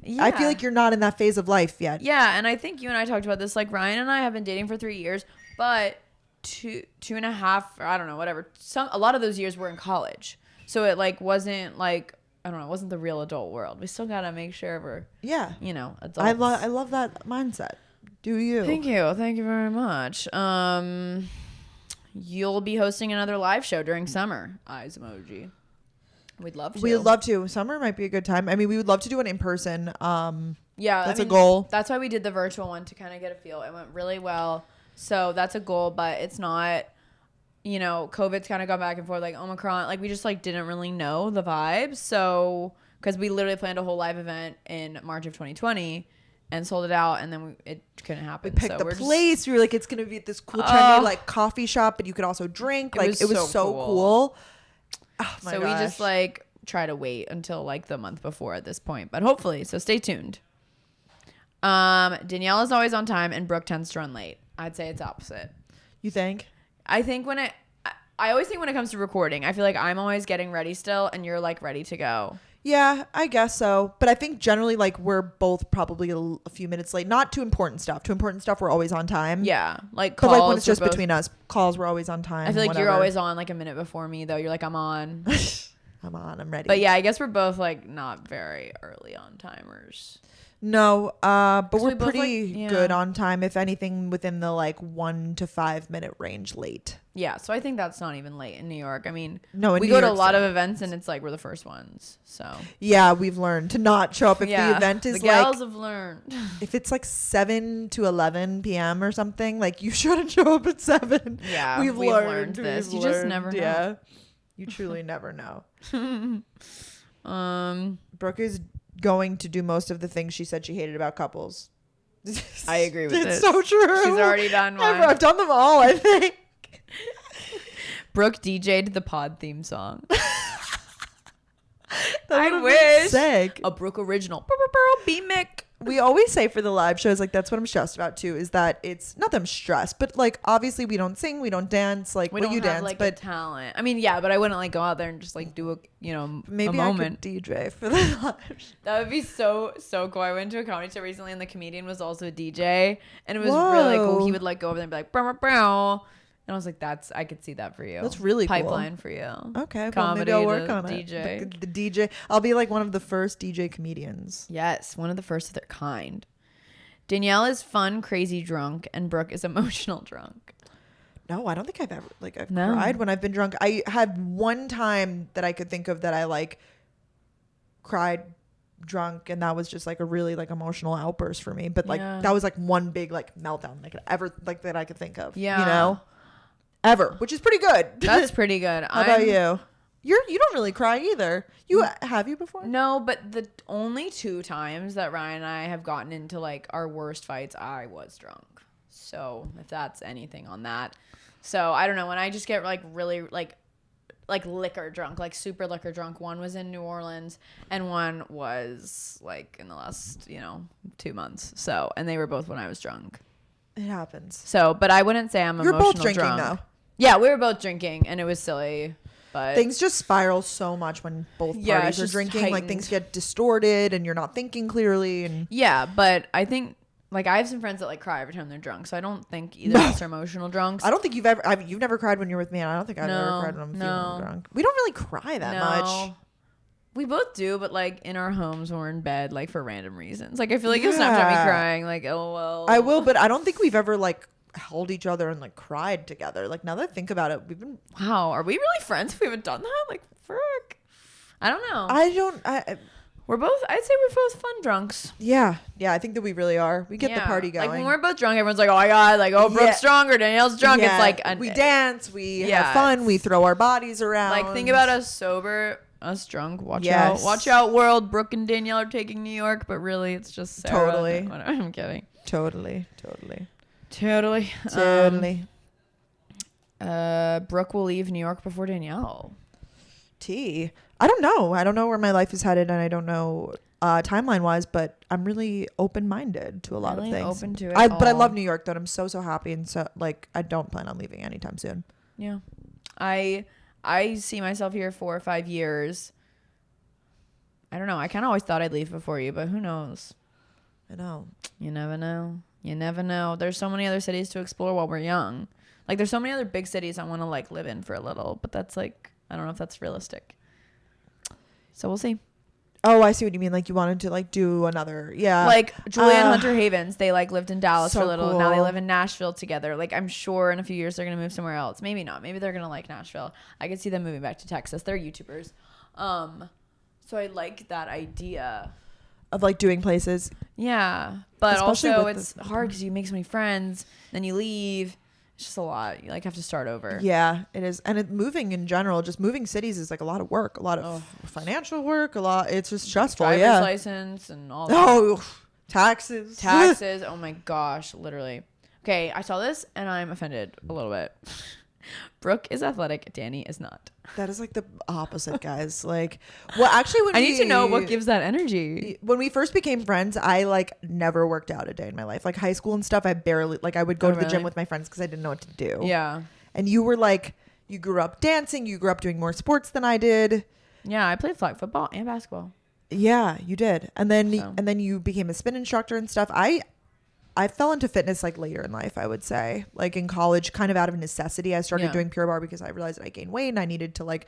I feel like you're not in that phase of life yet. Yeah, and I think you and I talked about this. Like, Ryan and I have been dating for 3 years, but two and a half, or I don't know, whatever. A lot of those years were in college, so it like wasn't like, I don't know, it wasn't the real adult world. We still gotta make sure we're adults. I love that mindset. Do you? Thank you very much. You'll be hosting another live show during summer. Eyes emoji. We'd love to. We'd love to. Summer might be a good time. I mean, we would love to do it in person. That's a goal. That's why we did the virtual one, to kind of get a feel. It went really well. So that's a goal, but it's not, COVID's kind of gone back and forth, like Omicron. Like, we just like didn't really know the vibes. So, because we literally planned a whole live event in March of 2020. And sold it out, and then it couldn't happen. We picked the place. We were like, it's gonna be at this cool trendy like coffee shop, but you could also drink. Like, it was so cool. Oh my gosh. We just like try to wait until like the month before at this point, but hopefully. So stay tuned. Danielle is always on time, and Brooke tends to run late. I'd say it's opposite. You think? I think I always think when it comes to recording, I feel like I'm always getting ready still, and you're like ready to go. Yeah, I guess so. But I think generally, like, we're both probably a few minutes late. Not too important stuff. Too important stuff, we're always on time. Yeah. Like, calls. But like when it's just between us, calls, we're always on time. I feel like you're always on like a minute before me, though. You're like, I'm on. I'm ready. But yeah, I guess we're both like not very early on timers. No, but we're pretty good on time. If anything, within the like 1 to 5 minute range late. Yeah, so I think that's not even late in New York. I mean, we go to a lot of events, and it's like we're the first ones. So yeah, we've learned to not show up if the event is the gals have learned. If it's like 7 to 11 p.m. or something, like you shouldn't show up at 7. Yeah, we've learned this. You just never know. Yeah, you truly never know. Brooke is going to do most of the things she said she hated about couples. I agree with this. It's so true. She's already done one. I've done them all, I think. Brooke DJ'd the pod theme song. I wish. Sick. A Brooke original. B-Mick. We always say for the live shows, like, that's what I'm stressed about too, is that it's not that I'm stressed, but like, obviously we don't sing, we don't dance, like, we don't you have dance, like but a talent. I mean, yeah, but I wouldn't like go out there and just like do a, you know, maybe a moment. I could DJ for the live show. That would be so cool. I went to a comedy show recently and the comedian was also a DJ and it was really cool. He would like go over there and be like, brow, brow, brow. And I was like, I could see that for you. That's really pipeline cool. for you. Okay, comedy, well, maybe I'll work on DJ. it. The DJ. I'll be like one of the first DJ comedians. Yes, one of the first of their kind. Danielle is fun, crazy drunk, and Brooke is emotional drunk. No, I don't think I've cried when I've been drunk. I had one time that I could think of that I like cried drunk, and that was just like a really like emotional outburst for me. But like that was like one big like meltdown that I could think of. Yeah, you know, ever, which is pretty good. That's pretty good. How about you? You don't really cry either. Have you before? No, but the only 2 times that Ryan and I have gotten into like our worst fights, I was drunk. So if that's anything on that. So I don't know. When I just get like really like liquor drunk, like super liquor drunk. One was in New Orleans and one was like in the last, 2 months. So, and they were both when I was drunk. It happens. So, but I wouldn't say I'm emotional both drinking drunk. though. Yeah, we were both drinking and it was silly. But things just spiral so much when both parties are drinking. Heightened. Like things get distorted and you're not thinking clearly. And yeah, but I think like I have some friends that like cry every time they're drunk, so I don't think either of us are emotional drunks. I don't think you've never cried when you're with me, and I don't think I've ever cried when I'm feeling drunk. We don't really cry that much. We both do, but like in our homes when we're in bed, like for random reasons. Like I feel like you'll Snapchat me crying, like LOL. I will, but I don't think we've ever like held each other and like cried together. Like now that I think about it, we've been are we really friends if we haven't done that? Like frick. I don't know. I'd say we're both fun drunks. Yeah, I think that we really are. We get the party going. Like when we're both drunk, everyone's like, oh my god, like Brooke's stronger, Danielle's drunk. It's like we dance, we have fun, we throw our bodies around. Like think about us sober, us drunk. Watch out, world. Brooke and Danielle are taking New York, but really it's just Sarah. Totally. I'm kidding. Totally. Brooke will leave New York before Danielle. I don't know. I don't know where my life is headed, and I don't know timeline wise, but I'm really open minded to a lot of things. Open to it. But I love New York, though. I'm so happy, and so like I don't plan on leaving anytime soon. Yeah, I see myself here 4 or 5 years. I don't know. I kind of always thought I'd leave before you, but who knows? I know. You never know. There's so many other cities to explore while we're young. Like there's so many other big cities I want to like live in for a little, but that's like I don't know if that's realistic. So we'll see. Oh, I see what you mean. Like you wanted to like do another, Like Julia and Hunter Havens, they like lived in Dallas for a little. Cool. Now they live in Nashville together. Like I'm sure in a few years they're gonna move somewhere else. Maybe not. Maybe they're gonna like Nashville. I could see them moving back to Texas. They're YouTubers. So I like that idea of like doing places. Yeah, but especially also it's hard because you make so many friends, then you leave. It's just a lot. You like have to start over. Yeah, it is. And moving in general, just moving cities is like a lot of work, a lot of financial work, it's just stressful. Driver's license and all that. Oh, taxes. Oh my gosh, literally. Okay, I saw this and I'm offended a little bit. Brooke is athletic. Danny is not. That is like the opposite, guys. Like, well, actually, I need to know what gives that energy. When we first became friends, I like never worked out a day in my life. Like high school and stuff, I barely I would go to the gym with my friends because I didn't know what to do. Yeah. And you were like, you grew up dancing. You grew up doing more sports than I did. Yeah, I played flag football and basketball. Yeah, you did. And then you became a spin instructor and stuff. I fell into fitness like later in life, I would say. Like in college, kind of out of necessity, I started doing Pure Barre because I realized that I gained weight and I needed to like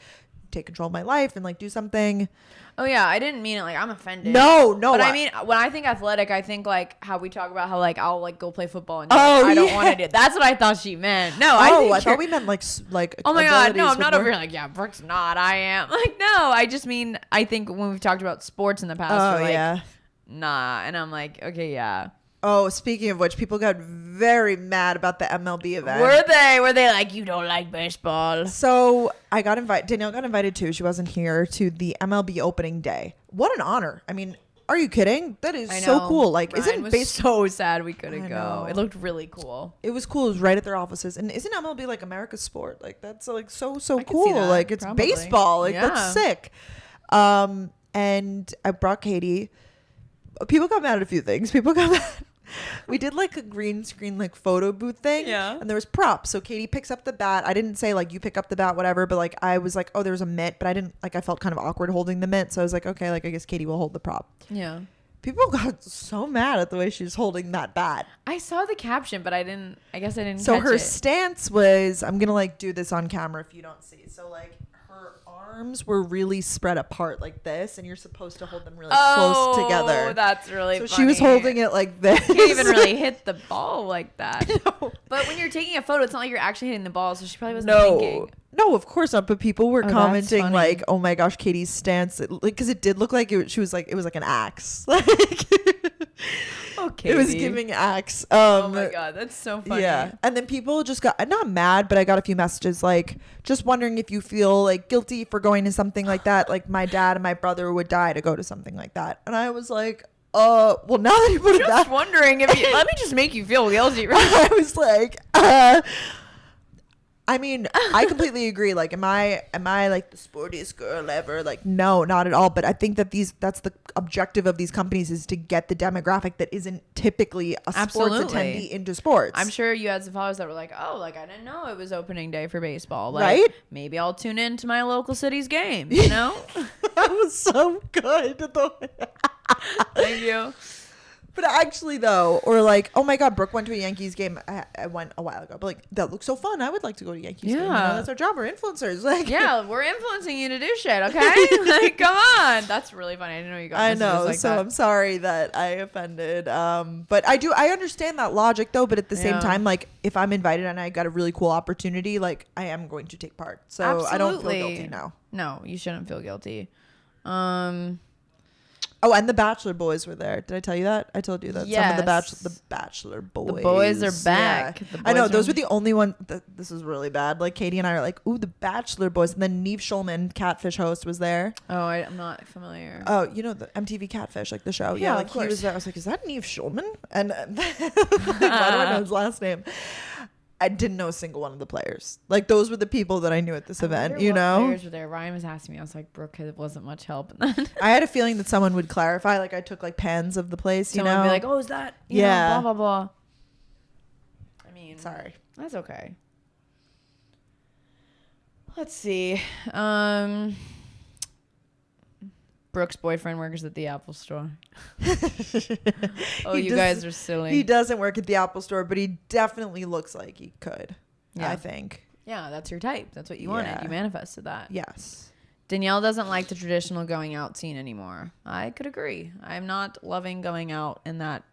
take control of my life and like do something. Oh yeah, I didn't mean it like I'm offended. No. But I mean, when I think athletic, I think like how we talk about how like I'll like go play football and I don't want to do it. That's what I thought she meant. No, I thought we meant like oh my god, no, I'm not over here like Brooke's not. I am like no. I just mean I think when we've talked about sports in the past, we're like nah, and I'm like okay, yeah. Oh, speaking of which, people got very mad about the MLB event. Were they like, you don't like baseball? So I got invited. Danielle got invited too. She wasn't here to the MLB opening day. What an honor. I mean, Are you kidding? That is I so know. cool. Like, Ryan isn't was based? so sad we couldn't I go. know. It looked really cool. It was cool. It was right at their offices, and isn't MLB like America's sport? Like that's like so I could see cool. that, Like it's probably. baseball. Like Yeah. that's sick. And I brought Katie. People got mad at a few things. People got mad. We did like a green screen like photo booth thing. Yeah. And there was props. So Katie picks up the bat. I didn't say like you pick up the bat, whatever, but like I was like, oh, there was a mitt, but I didn't like I felt kind of awkward holding the mitt. So I was like, okay, like I guess Katie will hold the prop. Yeah. People got so mad at the way she was holding that bat. I saw the caption, but I guess I didn't So catch her it. stance was, I'm gonna like do this on camera if you don't see. So like her arms were really spread apart like this, and you're supposed to hold them really close together. Oh, that's really So funny. she was holding it like this. You can't even really hit the ball like that. No. But when you're taking a photo, it's not like you're actually hitting the ball, so she probably wasn't thinking. No, of course not. But people were Oh, that's commenting funny. like, "Oh my gosh, Katie's stance!" Because it did look like she was like it was like an axe. Like Okay. it was giving axe. Oh my god, that's so funny. Yeah. And then people just got not mad, but I got a few messages like just wondering if you feel like guilty for going to something like that. Like my dad and my brother would die to go to something like that. And I was like, well, now that you put it Just that, wondering if you, let me just make you feel guilty. Right? I was like, I mean, I completely agree. Like, am I like the sportiest girl ever? Like, no, not at all. But I think that that's the objective of these companies is to get the demographic that isn't typically a sports Absolutely. attendee into sports. I'm sure you had some followers that were like, oh, like I didn't know it was opening day for baseball. Like, Right? Maybe I'll tune in to my local city's game, you know? That was so good. Thank you. But actually, though, or like, oh my God, Brooke went to a Yankees game. I went a while ago, but like, that looks so fun. I would like to go to a Yankees game. You know, Yeah. that's our job. We're influencers. Like, Yeah, we're influencing you to do shit, okay? Like, come on. That's really funny. I didn't know you got I messages know. like So that. I'm sorry that I offended. But I understand that logic though. But at the same Yeah. time, like, if I'm invited and I got a really cool opportunity, like, I am going to take part. So I don't feel Absolutely. guilty now. No, you shouldn't feel guilty. Oh, and the Bachelor boys were there. Did I tell you that? I told you that. Some of the Yes. Bachelor boys. The boys are back. Yeah. The I know. boys Those are- were the only one. This is really bad. Like Katie and I are like, ooh, the Bachelor boys. And then Neve Schulman, Catfish host, was there. Oh, I'm not familiar. Oh, you know the MTV Catfish, like the show. Yeah, Yeah, of like he course. was there. I was like, is that Neve Schulman? And like, why do I know his last name? I didn't know a single one of the players. Like those were the people that I knew at this I event. wonder You what know, players were there. Ryan was asking me. I was like, Brooke, it wasn't much help. And then I had a feeling that someone would clarify. Like I took like pans of the place. You someone know, would be like, oh, is that? You Yeah. know, blah, blah, blah. I mean, sorry. that's okay. Let's see. Brooke's boyfriend works at the Apple store. Oh, He you does- guys are silly. He doesn't work at the Apple store, but he definitely looks like he could. Yeah. I think. Yeah, that's your type. That's what you wanted. Yeah. You manifested that. Yes. Danielle doesn't like the traditional going out scene anymore. I could agree. I'm not loving going out in that.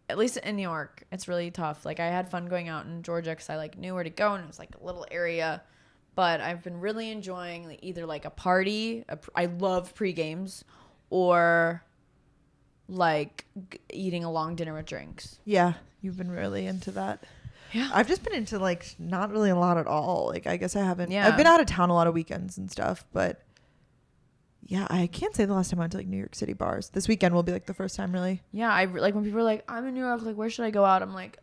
At least in New York, it's really tough. Like I had fun going out in Georgia because I like knew where to go and it was like a little area. But I've been really enjoying either like a party. I love pre-games, or like eating a long dinner with drinks. Yeah, you've been really into that. Yeah. I've just been into like not really a lot at all. Like I guess I haven't. Yeah. I've been out of town a lot of weekends and stuff, but yeah, I can't say the last time I went to like New York City bars. This weekend will be like the first time really. Yeah, I like when people are like, "I'm in New York. Like, where should I go out?" I'm like,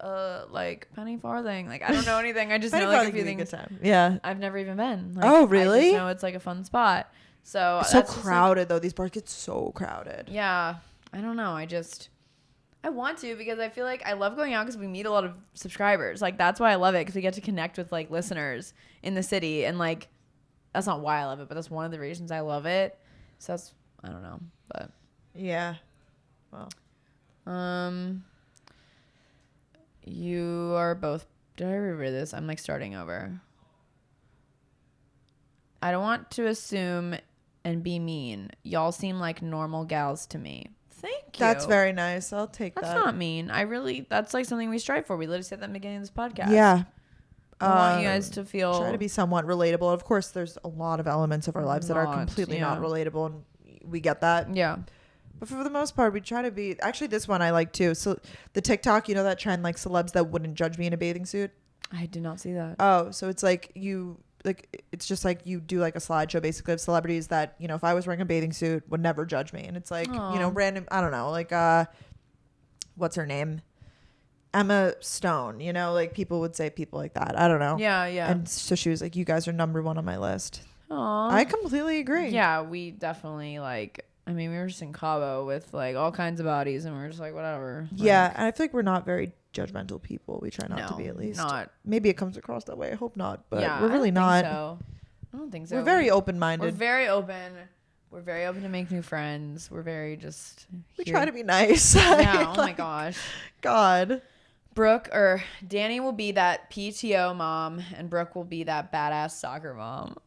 like Penny Farthing. Like, I don't know anything. I just know like a few things. Yeah. I've never even been. Like, Oh, I really? just know it's like a fun spot. So It's so that's just, like- crowded though. These bars get so crowded. yeah, I don't know. I want to because I feel like I love going out because we meet a lot of subscribers. Like that's why I love it because we get to connect with like listeners in the city, and like that's not why I love it, but that's one of the reasons I love it. So that's I don't know, but Yeah. Well. You are both. Did I reread this? I'm like starting over. I don't want to assume and be mean. Y'all seem like normal gals to me. Thank you. That's very nice. I'll take That's that. not mean. That's like something we strive for. We literally said that in the beginning of this podcast. Yeah. I want you guys to feel. Try to be somewhat relatable. Of course, there's a lot of elements of our lives that are Not, completely yeah. not relatable, and we get that. Yeah. But for the most part, we try to be. Actually, this one I like too. So the TikTok, you know that trend, like celebs that wouldn't judge me in a bathing suit. I did not see that. Oh, so it's like you. like it's just like you do like a slideshow basically of celebrities that, you know, if I was wearing a bathing suit would never judge me. And it's like, you know, random, I don't know, like what's her name? Emma Stone, you know, like people would say people like that. I don't know. Yeah, yeah. And so she was like, you guys are number one on my list. Aww. I completely agree. Yeah, we definitely like, I mean, we were just in Cabo with like all kinds of bodies and we are just like, whatever. Yeah. Like, And I feel like we're not very judgmental people. We try not to be, at least. Not. Maybe it comes across that way. I hope not. But yeah, we're really not. So. I don't think so. We're very open-minded. We're very open. We're very open to make new friends. We're very just. We try to be nice. Yeah. Oh my gosh. God. Brooke or Danny will be that PTO mom, and Brooke will be that badass soccer mom.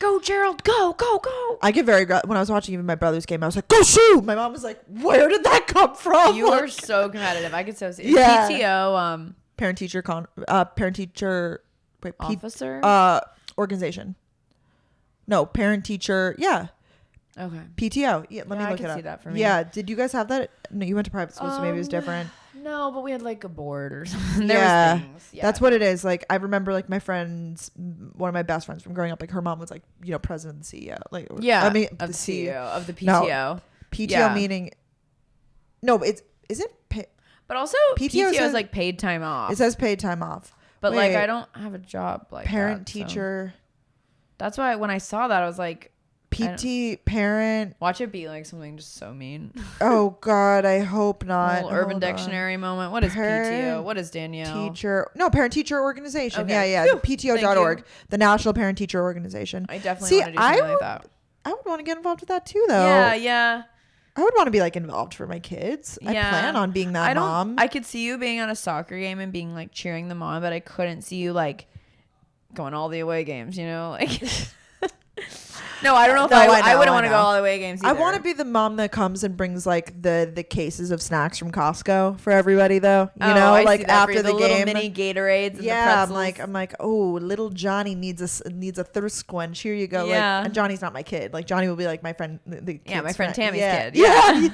Go, Gerald. Go, go, go. I get very when I was watching even my brother's game, I was like, go shoot. My mom was like, where did that come from? You like, are so competitive. I could so see. Yeah. PTO parent teacher officer organization. No, parent teacher. Yeah. Okay. PTO. Yeah, let me I look could it up. see that for me. Yeah, did you guys have that? No, you went to private school, so maybe it was different. No, but we had like a board or something. Yeah, was things. Yeah, that's what it is. Like I remember, like my friends, one of my best friends from growing up, like her mom was like, you know, president and CEO. Like, yeah, I mean, of the CEO of the PTO. No, PTO yeah. meaning. No, is it? But also PTO is says, like paid time off. It says paid time off. But Wait, like I don't have a job like parent that, so. teacher. That's why when I saw that I was like, parent. Watch it be like something just so mean. Oh God, I hope not. A little Urban Dictionary moment. What is PTO? What is Danielle? Parent teacher organization. Okay. Yeah. PTO.org, the National Parent Teacher Organization. I definitely want to do something like that. I would want to get involved with that too, though. Yeah. I would want to be like involved for my kids. Yeah. I plan on being that mom. I could see you being at a soccer game and being like cheering them on, but I couldn't see you like going all the away games, you know? Like no, I don't know if I wouldn't want to go all the way games either. I want to be the mom that comes and brings like the cases of snacks from Costco for everybody though. You know, like after the game, little mini Gatorades. Yeah, I'm like, oh, little Johnny needs a thirst quench. Here you go. Yeah. Like, and Johnny's not my kid. Like Johnny will be like my friend. My friend Tammy's kid. Yeah.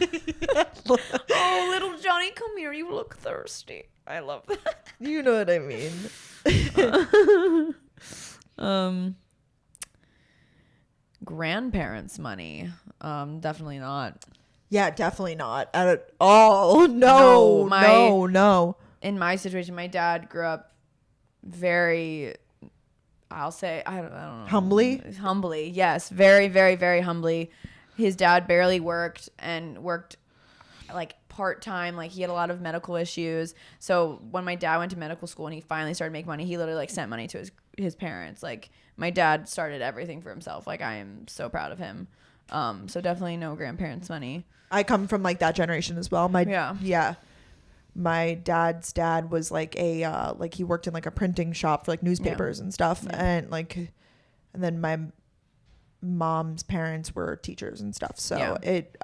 Oh, little Johnny, come here. You look thirsty. I love that. You know what I mean. Grandparents' money. Definitely not. Yeah, definitely not at all. No. In my situation, my dad grew up very, I'll say, I don't know. Humbly, yes. Very, very, very humbly. His dad barely worked like part-time. Like he had a lot of medical issues. So when my dad went to medical school and he finally started making money, he literally like sent money to his parents. Like my dad started everything for himself. Like I am so proud of him. So definitely no grandparents' money. I come from like that generation as well. My dad's dad was like like he worked in like a printing shop for like newspapers and stuff. Yeah. And then my mom's parents were teachers and stuff. So it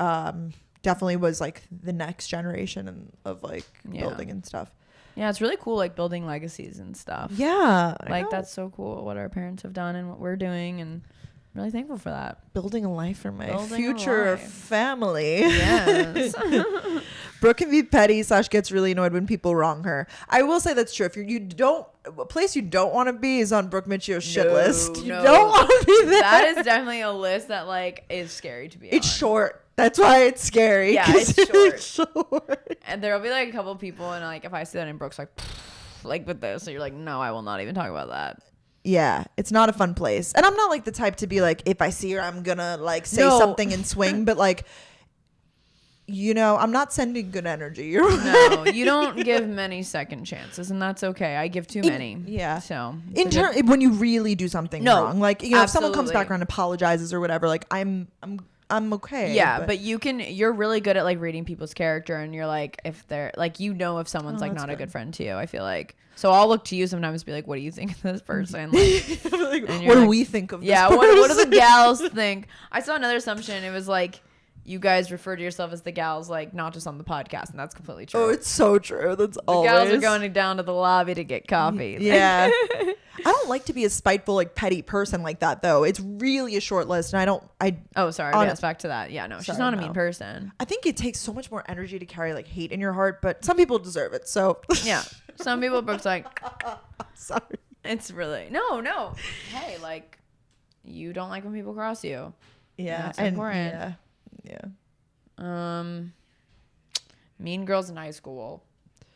definitely was like the next generation of like building and stuff. Yeah, it's really cool, like building legacies and stuff. Yeah. Like that's so cool what our parents have done and what we're doing, and I'm really thankful for that. Building a life for my future family. Yes. Brooke can be petty / gets really annoyed when people wrong her. I will say that's true. If a place you don't want to be is on Brooke Michio's shit list. You don't want to be there. That is definitely a list that like is scary to be on. It's short. That's why it's scary. Yeah, it's short. And there'll be like a couple people, and like if I see that in Brooke's like with this, so you're like, no, I will not even talk about that. Yeah, it's not a fun place. And I'm not like the type to be like, if I see her, I'm gonna like say something and swing. But like, you know, I'm not sending good energy. No, you don't give many second chances, and that's okay. I give too many. Yeah. So when you really do something wrong, like, you know, if someone comes back around and apologizes or whatever, like I'm okay. Yeah, but you're really good at like reading people's character, and you're like, if they're like, you know, if someone's like not a good friend to you, I feel like. So I'll look to you sometimes, be like, what do you think of this person? Like, what do we think of this person? What do the gals think? I saw another assumption. It was like, you guys refer to yourself as the gals, like not just on the podcast, and that's completely true. Oh, it's so true. That's always. The gals are going down to the lobby to get coffee. Yeah. I don't like to be a spiteful, like petty person like that, though. It's really a short list, and Oh, sorry. Yes, back to that. Yeah, no, she's not a mean person. I think it takes so much more energy to carry like hate in your heart, but some people deserve it. So yeah, some people, Brooke's like, sorry. It's really no. Hey, like, you don't like when people cross you. Yeah, that's important. Yeah. Mean girls in high school.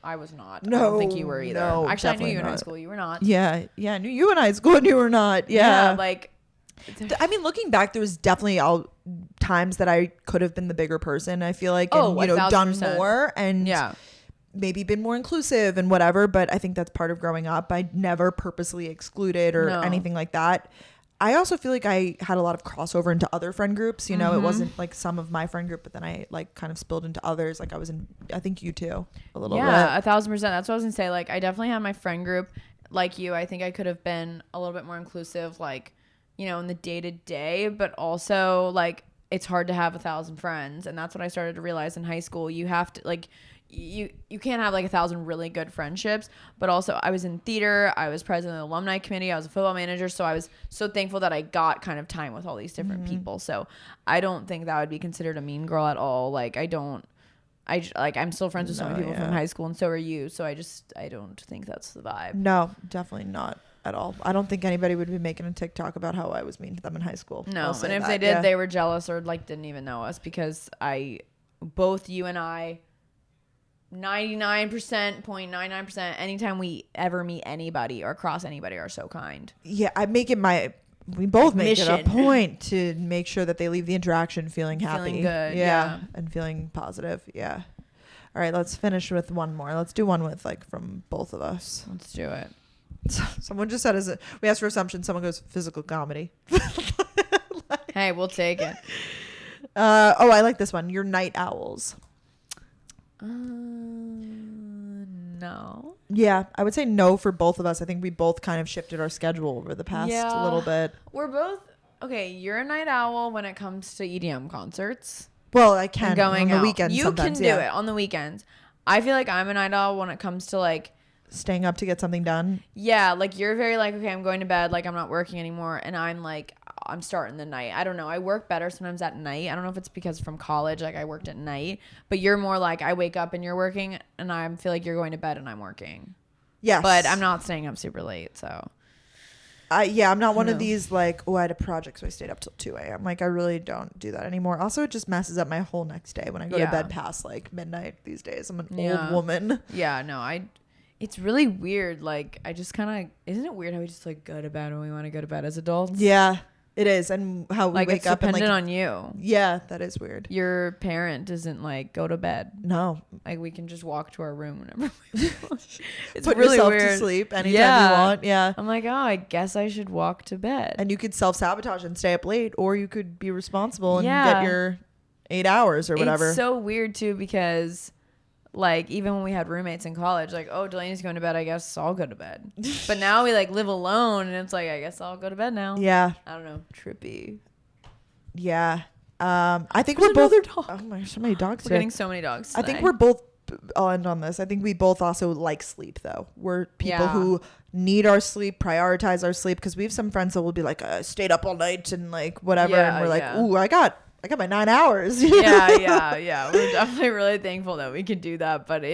I was not. No, I don't think you were either. no, Actually, I knew you in definitely high not. school. You were not. Yeah, I knew you in high school and you were not. Yeah. Like, I mean, looking back, there was definitely all times that I could have been the bigger person. I feel like, and, 1000%. done more and maybe been more inclusive and whatever. But I think that's part of growing up. I never purposely excluded or anything like that. I also feel like I had a lot of crossover into other friend groups. You know, it wasn't like some of my friend group, but then I like kind of spilled into others. Like I was in, I think you too, a little bit. Yeah, 1000%. That's what I was gonna say. Like, I definitely had my friend group like you. I think I could have been a little bit more inclusive, like, you know, in the day to day, but also like it's hard to have 1,000 friends. And that's what I started to realize in high school. You have to like, you can't have like 1,000 really good friendships, but also I was in theater, I was president of the alumni committee, I was a football manager, so I was so thankful that I got kind of time with all these different people. So I don't think that would be considered a mean girl at all. Like I'm still friends with so many people from high school, and so are you. So I don't think that's the vibe. No, definitely not at all. I don't think anybody would be making a TikTok about how I was mean to them in high school. No, and if they did, they were jealous or like didn't even know us, because both you and I, 99.99%, anytime we ever meet anybody or cross anybody, are so kind. Yeah, we both make it a point to make sure that they leave the interaction feeling happy. Feeling good. Yeah. And feeling positive. Yeah. All right, let's finish with one more. Let's do one with like from both of us. Let's do it. Someone just said, we asked for assumption. Someone goes, physical comedy. Hey, we'll take it. I like this one. You're night owls. No. Yeah, I would say no for both of us. I think we both kind of shifted our schedule over the past little bit. We're both okay. You're a night owl when it comes to EDM concerts. Well, I can going on the out. weekends. You can do it on the weekends. I feel like I'm a night owl when it comes to like staying up to get something done. Yeah, like you're very like, okay, I'm going to bed, like I'm not working anymore, and I'm like, I'm starting the night. I don't know. I work better sometimes at night. I don't know if it's because from college, like I worked at night, but you're more like I wake up and you're working, and I feel like you're going to bed and I'm working. Yes. But I'm not staying up super late, so. I'm not one of these like, I had a project, so I stayed up till 2 a.m. Like I really don't do that anymore. Also, it just messes up my whole next day when I go to bed past like midnight these days. I'm an old woman. Yeah, no, it's really weird. Like I just kind of, isn't it weird how we just like go to bed when we want to go to bed as adults? Yeah. It is, and how we like wake it's up and like dependent on you. Yeah, that is weird. Your parent doesn't like go to bed. No, like we can just walk to our room whenever we want. It's put really yourself weird. To sleep anytime you want. Yeah, I'm like, oh, I guess I should walk to bed. And you could self-sabotage and stay up late, or you could be responsible and get your 8 hours or whatever. It's so weird too, because like even when we had roommates in college, like, oh, Delaney's going to bed, I guess I'll go to bed. But now we like live alone, and it's like, I guess I'll go to bed now. Yeah, I don't know, trippy. Yeah, I think we're both. Dog. Oh my, so many dogs. We're getting so many dogs today. I think we're both. I'll end on this. I think we both also like sleep, though. We're people who need our sleep, prioritize our sleep, because we have some friends that will be like, stayed up all night and like whatever, and we're like, ooh, I got my 9 hours. yeah. We're definitely really thankful that we can do that, but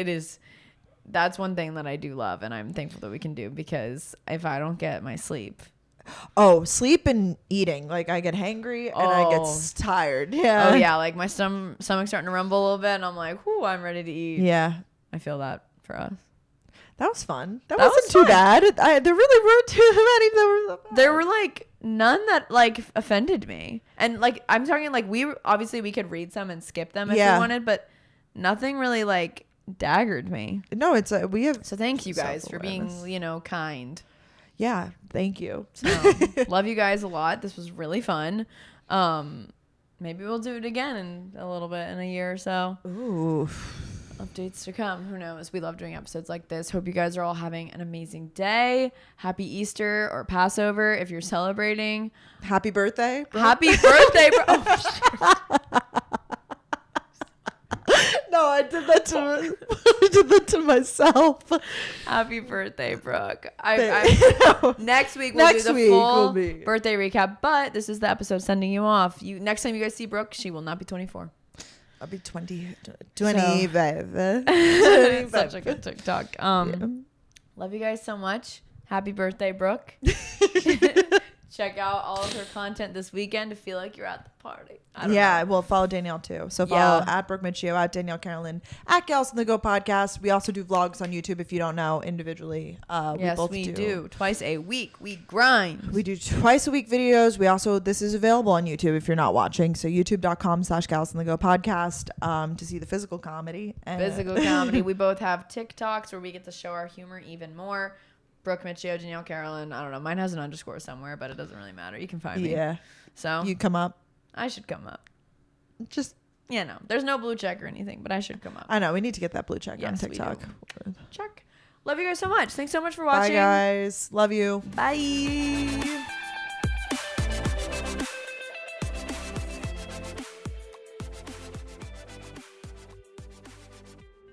that's one thing that I do love, and I'm thankful that we can do, because if I don't get my sleep. Oh, sleep and eating. Like I get hangry and I get tired. Yeah. Oh yeah, like my stomach's starting to rumble a little bit, and I'm like, "Whoo, I'm ready to eat." Yeah. I feel that for us. That was fun. That wasn't too bad. There really weren't too many. There were like none that like offended me, and like I'm talking like we could read some and skip them if we wanted, but nothing really like daggered me. No, it's we have. So thank you guys for being kind. Yeah, thank you. So, love you guys a lot. This was really fun. Maybe we'll do it again in a little bit, in a year or so. Ooh. Updates to come. Who knows? We love doing episodes like this. Hope you guys are all having an amazing day. Happy Easter or Passover if you're celebrating. Happy birthday. Bro. Happy birthday, bro. Oh, no, I did that to myself. Happy birthday, Brooke. Next week we'll do the full birthday recap, but this is the episode sending you off. Next time you guys see Brooke, she will not be 24. I'll be 25. Such a good TikTok. Love you guys so much. Happy birthday, Brooke. Check out all of her content this weekend to feel like you're at the party. I don't know. Well, follow Danielle too. So follow at Brooke Michio, at Danielle Carolyn, at Gals on the Go podcast. We also do vlogs on YouTube if you don't know individually. Yes, we do. Twice a week. We grind. We do twice a week videos. We also, this is available on YouTube if you're not watching. So youtube.com/Gals on the Go podcast to see the physical comedy. We both have TikToks where we get to show our humor even more. Brooke Michio, Danielle Carolyn. I don't know. Mine has an underscore somewhere, but it doesn't really matter. You can find me. Yeah. So you come up. I should come up. Just no. There's no blue check or anything, but I should come up. I know. We need to get that blue check on Yes, we TikTok. Check. Love you guys so much. Thanks so much for watching. Bye, guys. Love you. Bye.